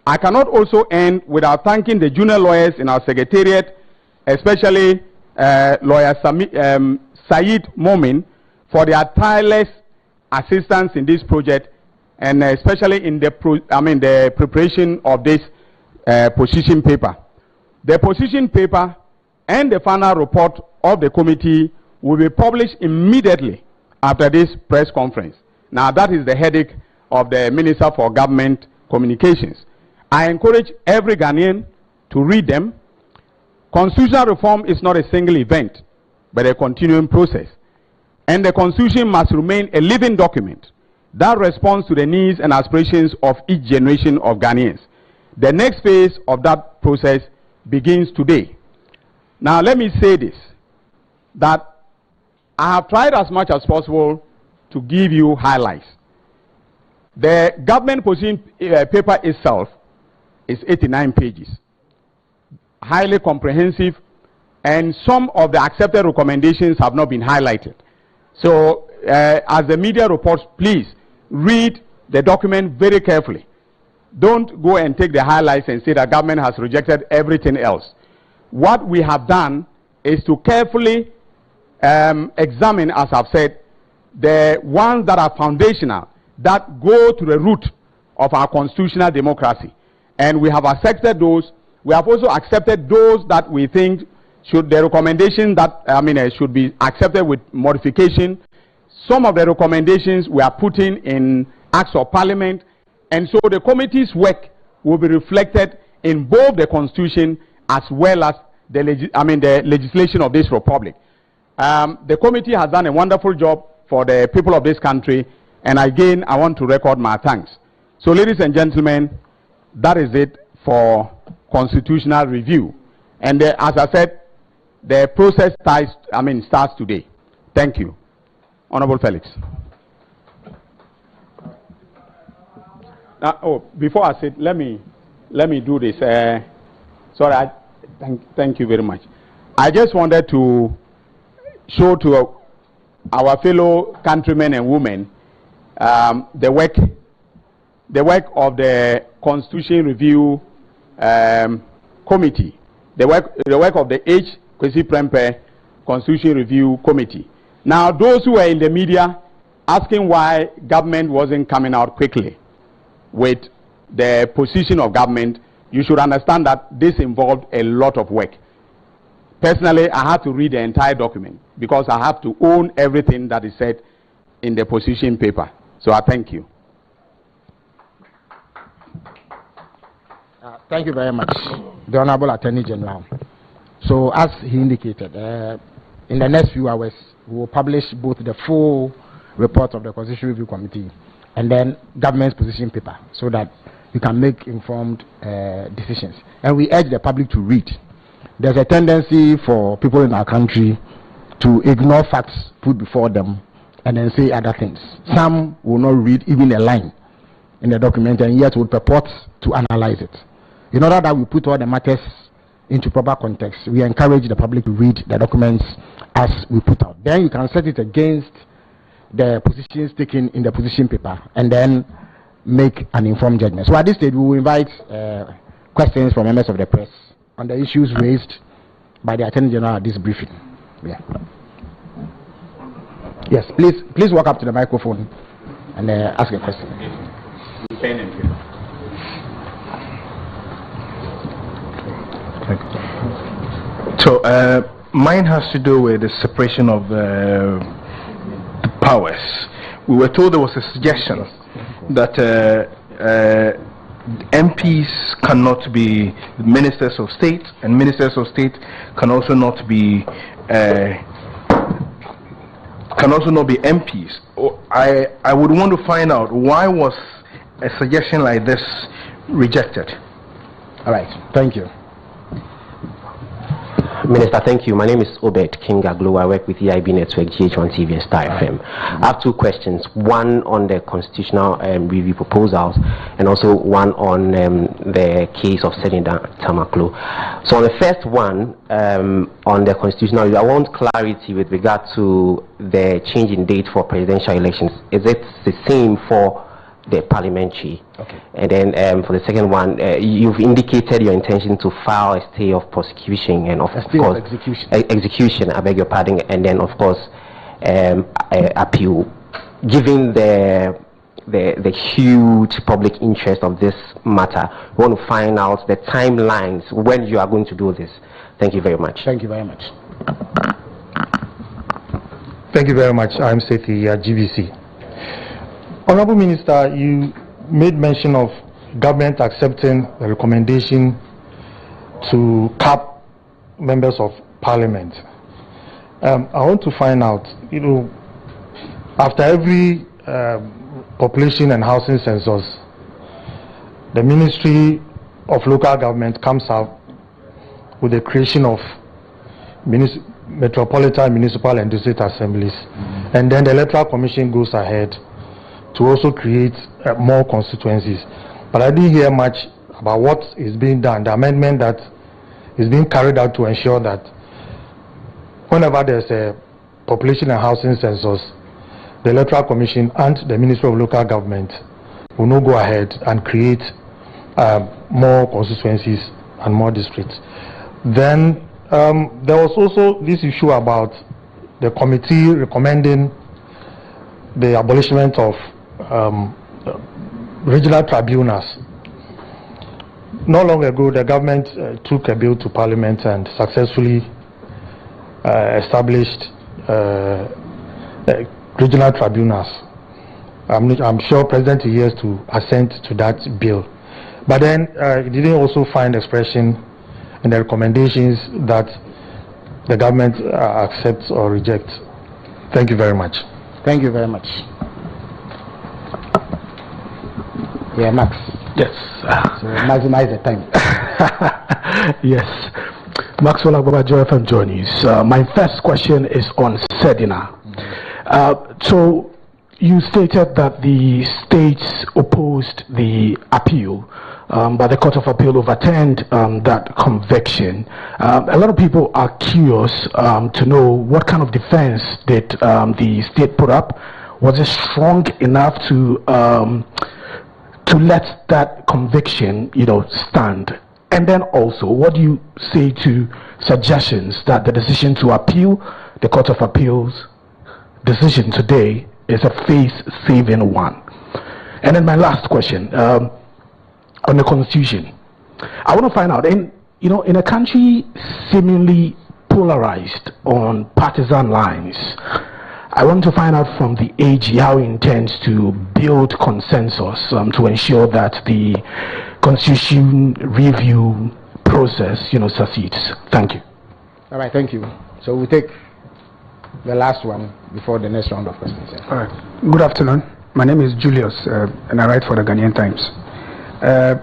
Speaker 7: I cannot also end without thanking the junior lawyers in our Secretariat, especially lawyer Saeed Momin, for their tireless assistance in this project, and especially in the preparation of this position paper. The position paper and the final report of the committee will be published immediately after this press conference. Now, that is the headache of the Minister for Government Communications. I encourage every Ghanaian to read them. Constitutional reform is not a single event, but a continuing process. And the Constitution must remain a living document that responds to the needs and aspirations of each generation of Ghanaians. The next phase of that process begins today. Now, let me say this, that I have tried as much as possible to give you highlights. The government position paper itself is 89 pages, highly comprehensive, and some of the accepted recommendations have not been highlighted. So, as the media reports, please read the document very carefully. Don't go and take the highlights and say that government has rejected everything else. What we have done is to carefully examine, as I've said, the ones that are foundational, that go to the root of our constitutional democracy. And we have accepted those. We have also accepted those that we think should, the recommendation that, should be accepted with modification. Some of the recommendations we are putting in Acts of Parliament, and so the committee's work will be reflected in both the Constitution as well as the legislation of this republic. The committee has done a wonderful job for the people of this country, and again, I want to record my thanks. So, ladies and gentlemen, that is it for constitutional review. And as I said, the process starts today. Thank you. Honorable Felix. Before I say, let me do this. Sorry, thank you very much. I just wanted to show to our fellow countrymen and women the work of the Constitution Review Committee, the work of the H. Kwesi Prempeh Constitution Review Committee. Now, those who are in the media asking why government wasn't coming out quickly with the position of government, you should understand that this involved a lot of work. Personally, I had to read the entire document because I have to own everything that is said in the position paper. So I thank you.
Speaker 8: Thank you very much, the Honorable Attorney General. So as he indicated, in the next few hours, we will publish both the full report of the Constitution Review Committee and then government's position paper so that you can make informed decisions. And we urge the public to read. There's a tendency for people in our country to ignore facts put before them and then say other things. Some will not read even a line in the document and yet will purport to analyze it. In order that we put all the matters into proper context, we encourage the public to read the documents as we put out. Then you can set it against the positions taken in the position paper and then make an informed judgment. So at this stage, we will invite questions from members of the press on the issues raised by the Attorney General at this briefing. Yeah. Yes, please walk up to the microphone and ask a question.
Speaker 9: So mine has to do with the separation of the powers. We were told there was a suggestion that MPs cannot be ministers of state, and ministers of state can also not be MPs. I would want to find out why was a suggestion like this rejected.
Speaker 8: All right, thank you.
Speaker 23: Minister, thank you. My name is Obed Kingaglu. I work with EIB Network, GH1 TV and Star FM. I have two questions, one on the constitutional review proposals and also one on the case of Senator Tamaklo. So on the first one, on the constitutional review, I want clarity with regard to the change in date for presidential elections. Is it the same for the parliamentary? Okay. And then for the second one, you've indicated your intention to file a stay of prosecution and of course execution, I beg your pardon, and then of course appeal. Given the huge public interest of this matter, we want to find out the timelines when you are going to do this. Thank you very much.
Speaker 8: Thank you very much.
Speaker 24: Thank you very much. I'm Sethi, GBC. Honorable Minister, you made mention of government accepting the recommendation to cap members of parliament. I want to find out, after every population and housing census, the ministry of Local Government comes up with the creation of Metropolitan, Municipal and District Assemblies, and then the Electoral Commission goes ahead to also create more constituencies. But I didn't hear much about what is being done, the amendment that is being carried out to ensure that whenever there's a population and housing census, the Electoral Commission and the Ministry of Local Government will not go ahead and create more constituencies and more districts. Then there was also this issue about the committee recommending the abolishment of regional tribunals. Not long ago, the government took a bill to Parliament and successfully established regional tribunals. I'm sure President is to assent to that bill. But then it didn't also find expression in the recommendations that the government accepts or rejects. Thank you very much.
Speaker 8: Thank you very much. Yeah, Max.
Speaker 6: Yes.
Speaker 8: So maximize the time.
Speaker 6: Yes. Maxwell Agbaba, Joy FM Joy News. My first question is on Sedina. So you stated that the states opposed the appeal, but the Court of Appeal overturned that conviction. A lot of people are curious to know what kind of defense did the state put up. Was it strong enough to let that conviction, stand? And then also, what do you say to suggestions that the decision to appeal the Court of Appeal's decision today is a face-saving one? And then my last question on the Constitution. I want to find out, in a country seemingly polarized on partisan lines, I want to find out from the AG how he intends to build consensus to ensure that the Constitution review process, succeeds. Thank you.
Speaker 8: All right, thank you. So we'll take the last one before the next round of questions.
Speaker 10: All right. Good afternoon. My name is Julius, and I write for the Ghanaian Times. I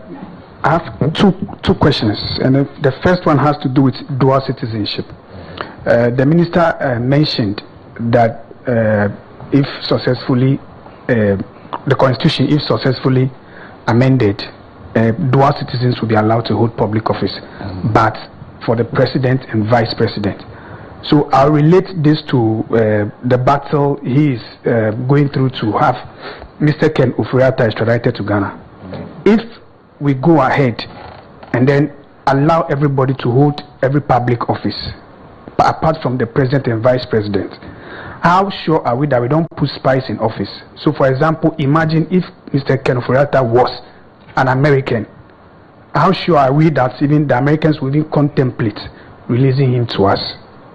Speaker 10: have two questions, and the first one has to do with dual citizenship. The minister mentioned that if successfully, the Constitution, if successfully amended, dual citizens will be allowed to hold public office, but for the president and vice president. So I'll relate this to the battle he is going through to have Mr. Ken Ofori-Atta extradited to Ghana. If we go ahead and then allow everybody to hold every public office, apart from the president and vice president, how sure are we that we don't put spies in office? So for example, imagine if Mr. Ken Ofori-Atta was an American. How sure are we that even the Americans will even contemplate releasing him to us?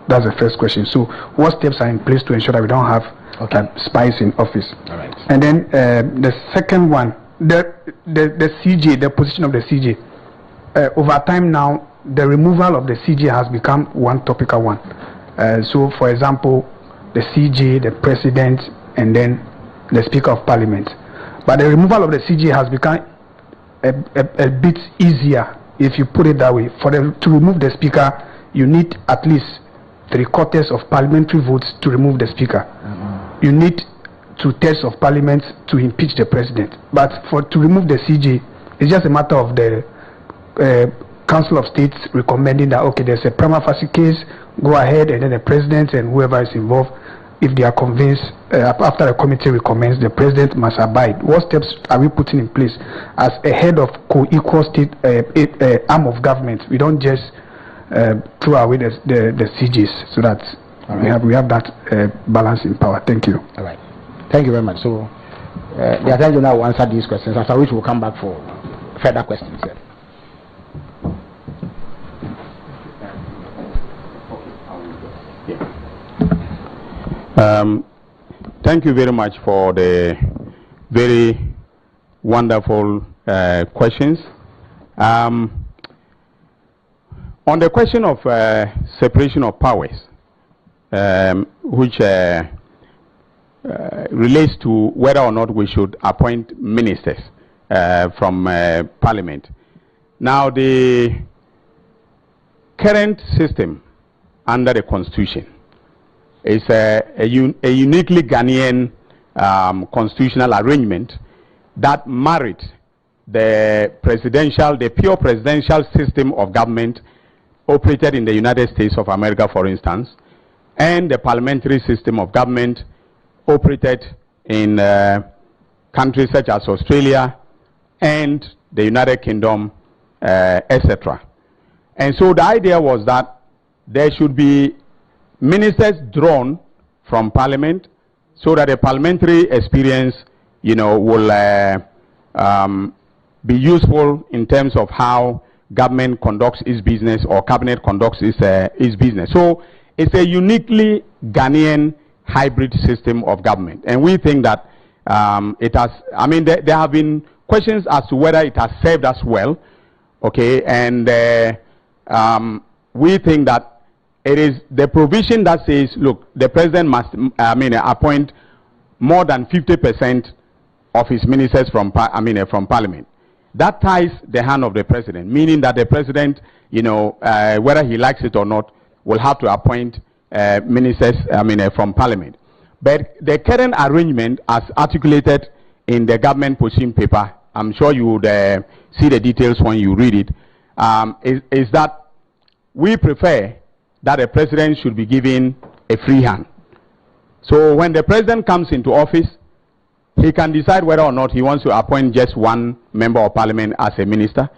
Speaker 10: That's the first question. So what steps are in place to ensure that we don't have spies in office?
Speaker 8: All right.
Speaker 10: And then the second one, the CJ, the position of the CJ. Over time now, the removal of the CJ has become one topical one. So for example, the CJ, the president, and then the Speaker of Parliament. But the removal of the CJ has become a bit easier, if you put it that way. To remove the Speaker, you need at least 3/4 of parliamentary votes to remove the Speaker. You need 2/3 of Parliament to impeach the President. But to remove the CJ, it's just a matter of the Council of States recommending that, okay, there's a prima facie case, go ahead, and then the President and whoever is involved, if they are convinced, after the committee recommends, the President must abide. What steps are we putting in place as a head of co-equal state arm of government? We don't just throw away the CJs, so that we have that balance in power. Thank you.
Speaker 8: All right. Thank you very much. So the attorney now will answer these questions, after which we'll come back for further questions.
Speaker 7: Thank you very much for the very wonderful questions. On the question of separation of powers, which relates to whether or not we should appoint ministers from Parliament, Now, the current system under the Constitution is a uniquely Ghanaian constitutional arrangement that married the pure presidential system of government operated in the United States of America, for instance, and the parliamentary system of government operated in countries such as Australia and the United Kingdom, etc. And so the idea was that there should be ministers drawn from parliament so that the parliamentary experience, will be useful in terms of how government conducts its business or cabinet conducts its business. So it's a uniquely Ghanaian hybrid system of government. And we think that it has, there have been questions as to whether it has served us well, okay, and we think that it is the provision that says, look, the president must, appoint more than 50% of his ministers from parliament. That ties the hand of the president, meaning that the president, whether he likes it or not, will have to appoint ministers, from parliament. But the current arrangement, as articulated in the government position paper, I'm sure you would see the details when you read it, is that we prefer that the president should be given a free hand. So when the president comes into office, he can decide whether or not he wants to appoint just one member of parliament as a minister,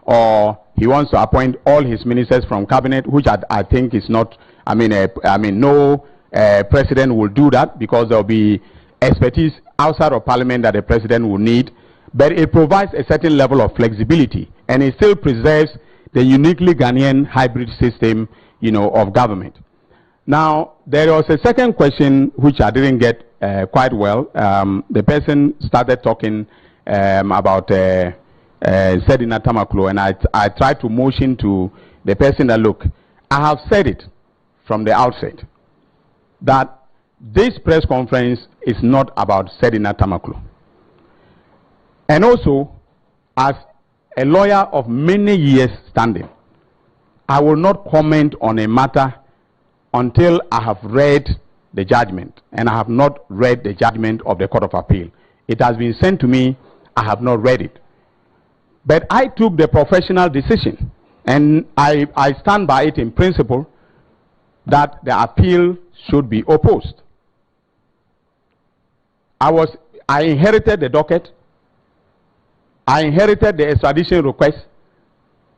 Speaker 7: or he wants to appoint all his ministers from cabinet, which I think is not, no president will do that because there will be expertise outside of parliament that the president will need. But it provides a certain level of flexibility, and it still preserves the uniquely Ghanaian hybrid system, of government. Now, there was a second question which I didn't get quite well. The person started talking about Sedina Tamaklo, and I tried to motion to the person that, look, I have said it from the outset that this press conference is not about Sedina Tamaklo. And also, as a lawyer of many years standing, I will not comment on a matter until I have read the judgment, and I have not read the judgment of the Court of Appeal. It has been sent to me, I have not read it. But I took the professional decision, and I stand by it in principle, that the appeal should be opposed. I inherited the docket, I inherited the extradition request,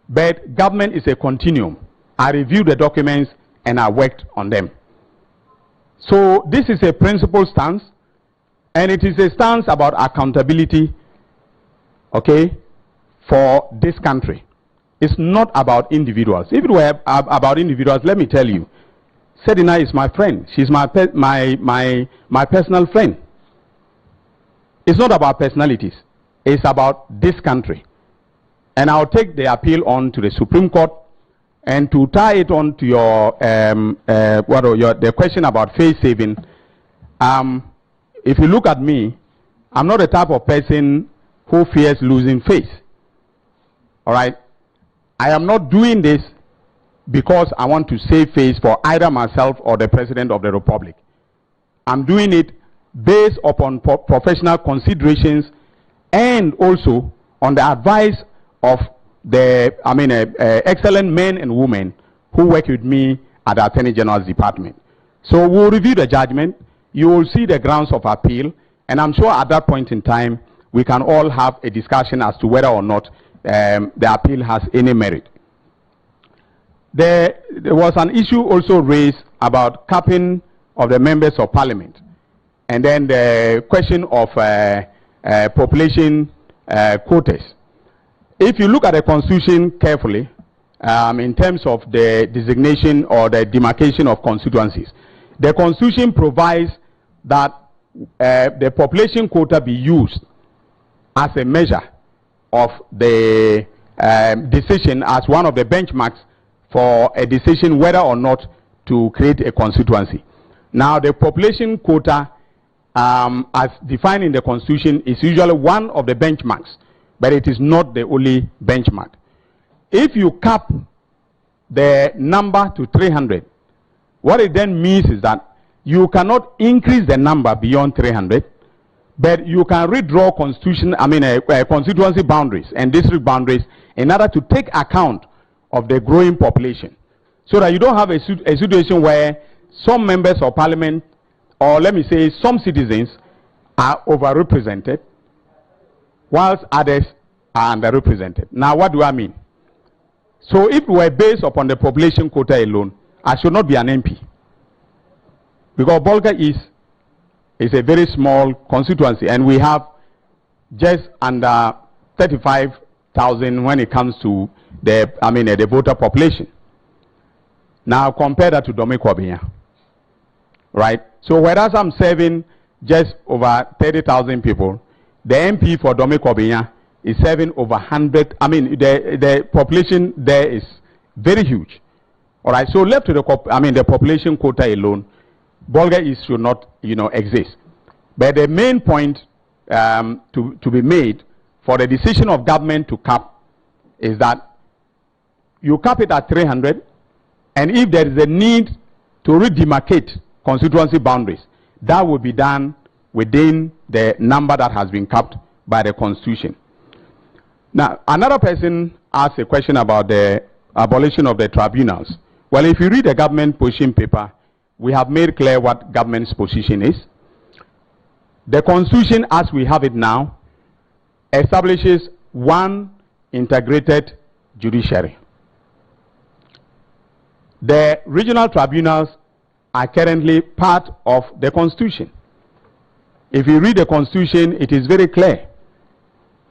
Speaker 7: but government is a continuum. I reviewed the documents and I worked on them. So this is a principled stance, and it is a stance about accountability, okay, for this country. It's not about individuals. If it were about individuals, let me tell you, Sedina is my friend. She's my personal friend. It's not about personalities. It's about this country. And I'll take the appeal on to the Supreme Court. And to tie it on to your the question about face saving, if you look at me, I'm not the type of person who fears losing face. All right, I am not doing this because I want to save face for either myself or the President of the Republic. I'm doing it based upon professional considerations and also on the advice of the excellent men and women who work with me at the Attorney General's Department. So we'll review the judgment. You will see the grounds of appeal, and I'm sure at that point in time we can all have a discussion as to whether or not the appeal has any merit. There was an issue also raised about capping of the members of parliament, and then the question of population quotas. If you look at the Constitution carefully, in terms of the designation or the demarcation of constituencies, the Constitution provides that the population quota be used as a measure of the decision, as one of the benchmarks for a decision whether or not to create a constituency. Now, the population quota, as defined in the Constitution, is usually one of the benchmarks, but it is not the only benchmark. if you cap the number to 300, what it then means is that you cannot increase the number beyond 300, but you can redraw constituency boundaries and district boundaries in order to take account of the growing population, so that you don't have a situation where some members of parliament, or let me say some citizens, are overrepresented whilst others are underrepresented. Now, what do I mean? So if we were based upon the population quota alone, I should not be an MP, because Bolga is a very small constituency, and we have just under 35,000 when it comes to the voter population. Now compare that to Dome-Kwabenya, right? So whereas I'm serving just over 30,000 people, the MP for Dome-Kwabenya is serving over 100. The population there is very huge. All right. So left to the population quota alone, Bolga should not exist. But the main point to be made for the decision of government to cap is that you cap it at 300, and if there is a need to redemarcate constituency boundaries, that will be done within the number that has been capped by the Constitution. Now, another person asked a question about the abolition of the tribunals. Well, if you read the government position paper, we have made clear what government's position is. The Constitution, as we have it now, establishes one integrated judiciary. The regional tribunals are currently part of the Constitution. If you read the Constitution, it is very clear.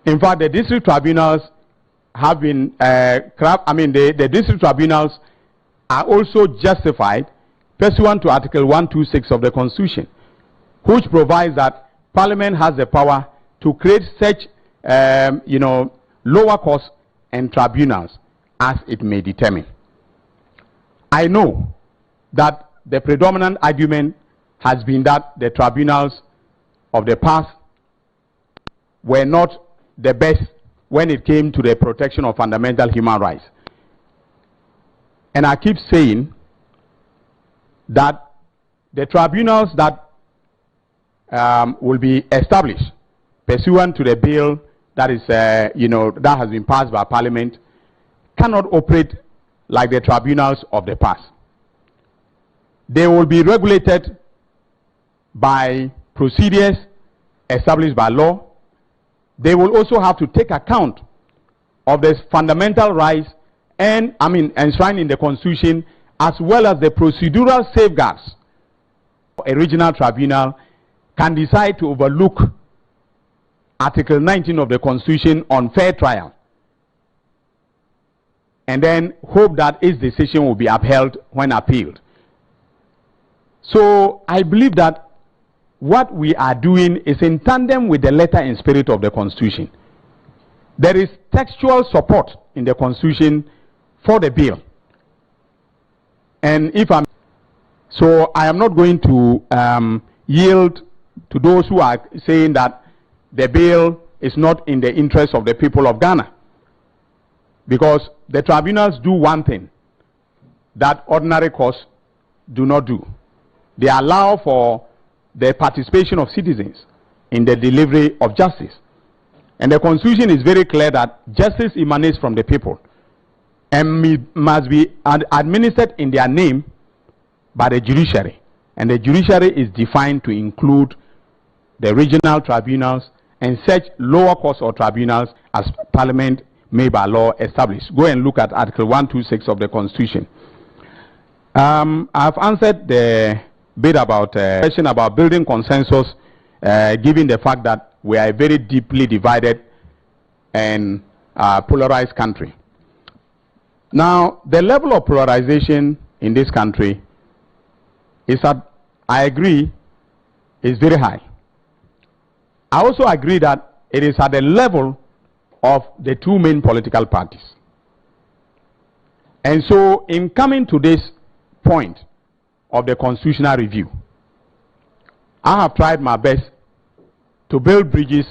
Speaker 7: In fact, the district tribunals have been, the district tribunals are also justified pursuant to Article 126 of the Constitution, which provides that Parliament has the power to create such, lower costs and tribunals as it may determine. I know that the predominant argument has been that the tribunals of the past were not the best when it came to the protection of fundamental human rights. And I keep saying that the tribunals that will be established pursuant to the bill that is, that has been passed by Parliament cannot operate like the tribunals of the past. They will be regulated by procedures established by law. They will also have to take account of the fundamental rights and enshrined in the Constitution, as well as the procedural safeguards. A regional tribunal can decide to overlook Article 19 of the Constitution on fair trial, and then hope that its decision will be upheld when appealed. So I believe that what we are doing is in tandem with the letter and spirit of the Constitution. There is textual support in the Constitution for the bill. And so I am not going to yield to those who are saying that the bill is not in the interest of the people of Ghana. Because the tribunals do one thing that ordinary courts do not do. They allow for the participation of citizens in the delivery of justice. And the Constitution is very clear that justice emanates from the people and must be administered in their name by the judiciary. And the judiciary is defined to include the regional tribunals and such lower courts or tribunals as Parliament may by law establish. Go and look at Article 126 of the Constitution. I've answered the bit about question about building consensus, given the fact that we are a very deeply divided and polarized country. Now, the level of polarization in this country is I agree, is very high. I also agree that it is at the level of the two main political parties. And so, in coming to this point of the constitutional review, I have tried my best to build bridges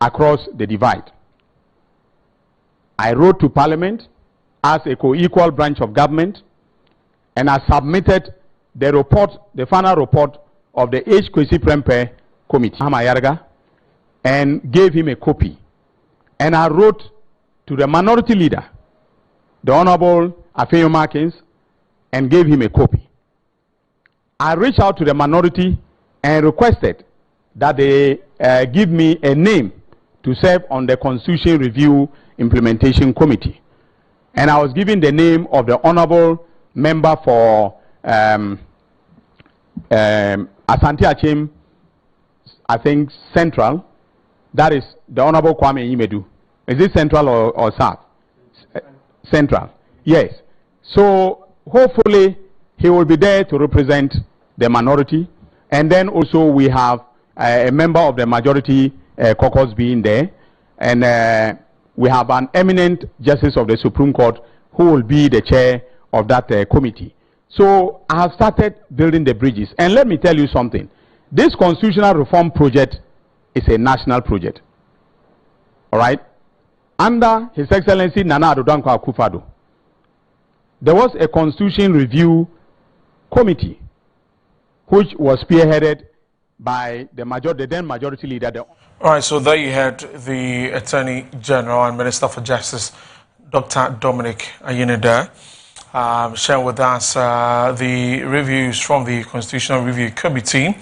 Speaker 7: across the divide. I wrote to Parliament as a co-equal branch of government, and I submitted the report, the final report of the H. Kwesi Prempeh Committee, Amayarga, and gave him a copy. And I wrote to the minority leader, the Honorable Afeyo Markins, and gave him a copy. I reached out to the minority and requested that they give me a name to serve on the Constitution Review Implementation Committee. And I was given the name of the Honorable Member for Asante Achim, I think Central, that is the Honorable Kwame Imedu. Is it Central or South? Central, yes. So hopefully he will be there to represent the minority. And then also we have a member of the majority caucus being there. And we have an eminent justice of the Supreme Court who will be the chair of that committee. So I have started building the bridges. And let me tell you something. This constitutional reform project is a national project. All right? Under His Excellency Nana Addo Dankwa Akufo-Addo, there was a constitution review committee which was spearheaded by the then majority leader.
Speaker 3: All right, so there you had the Attorney General and Minister for Justice, Dr. Dominic Ayine, sharing with us the reviews from the Constitutional Review Committee.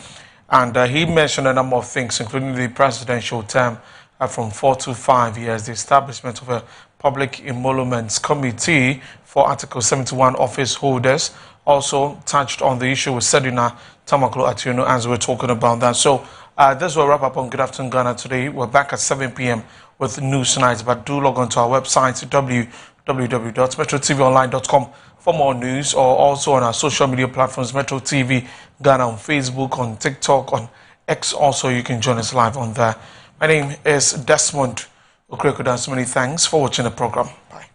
Speaker 3: And he mentioned a number of things, including the presidential term from 4 to 5 years, the establishment of a Public Emoluments Committee for Article 71 office holders. Also touched on the issue with Sedina Tamaklo Atieno as we're talking about that. So this will wrap up on Good Afternoon Ghana today. We're back at 7 p.m. with News Nights, but do log on to our website, www.metrotvonline.com for more news, or also on our social media platforms, Metro TV Ghana on Facebook, on TikTok, on X. Also, you can join us live on there. My name is Desmond Okreko. Many thanks for watching the program. Bye.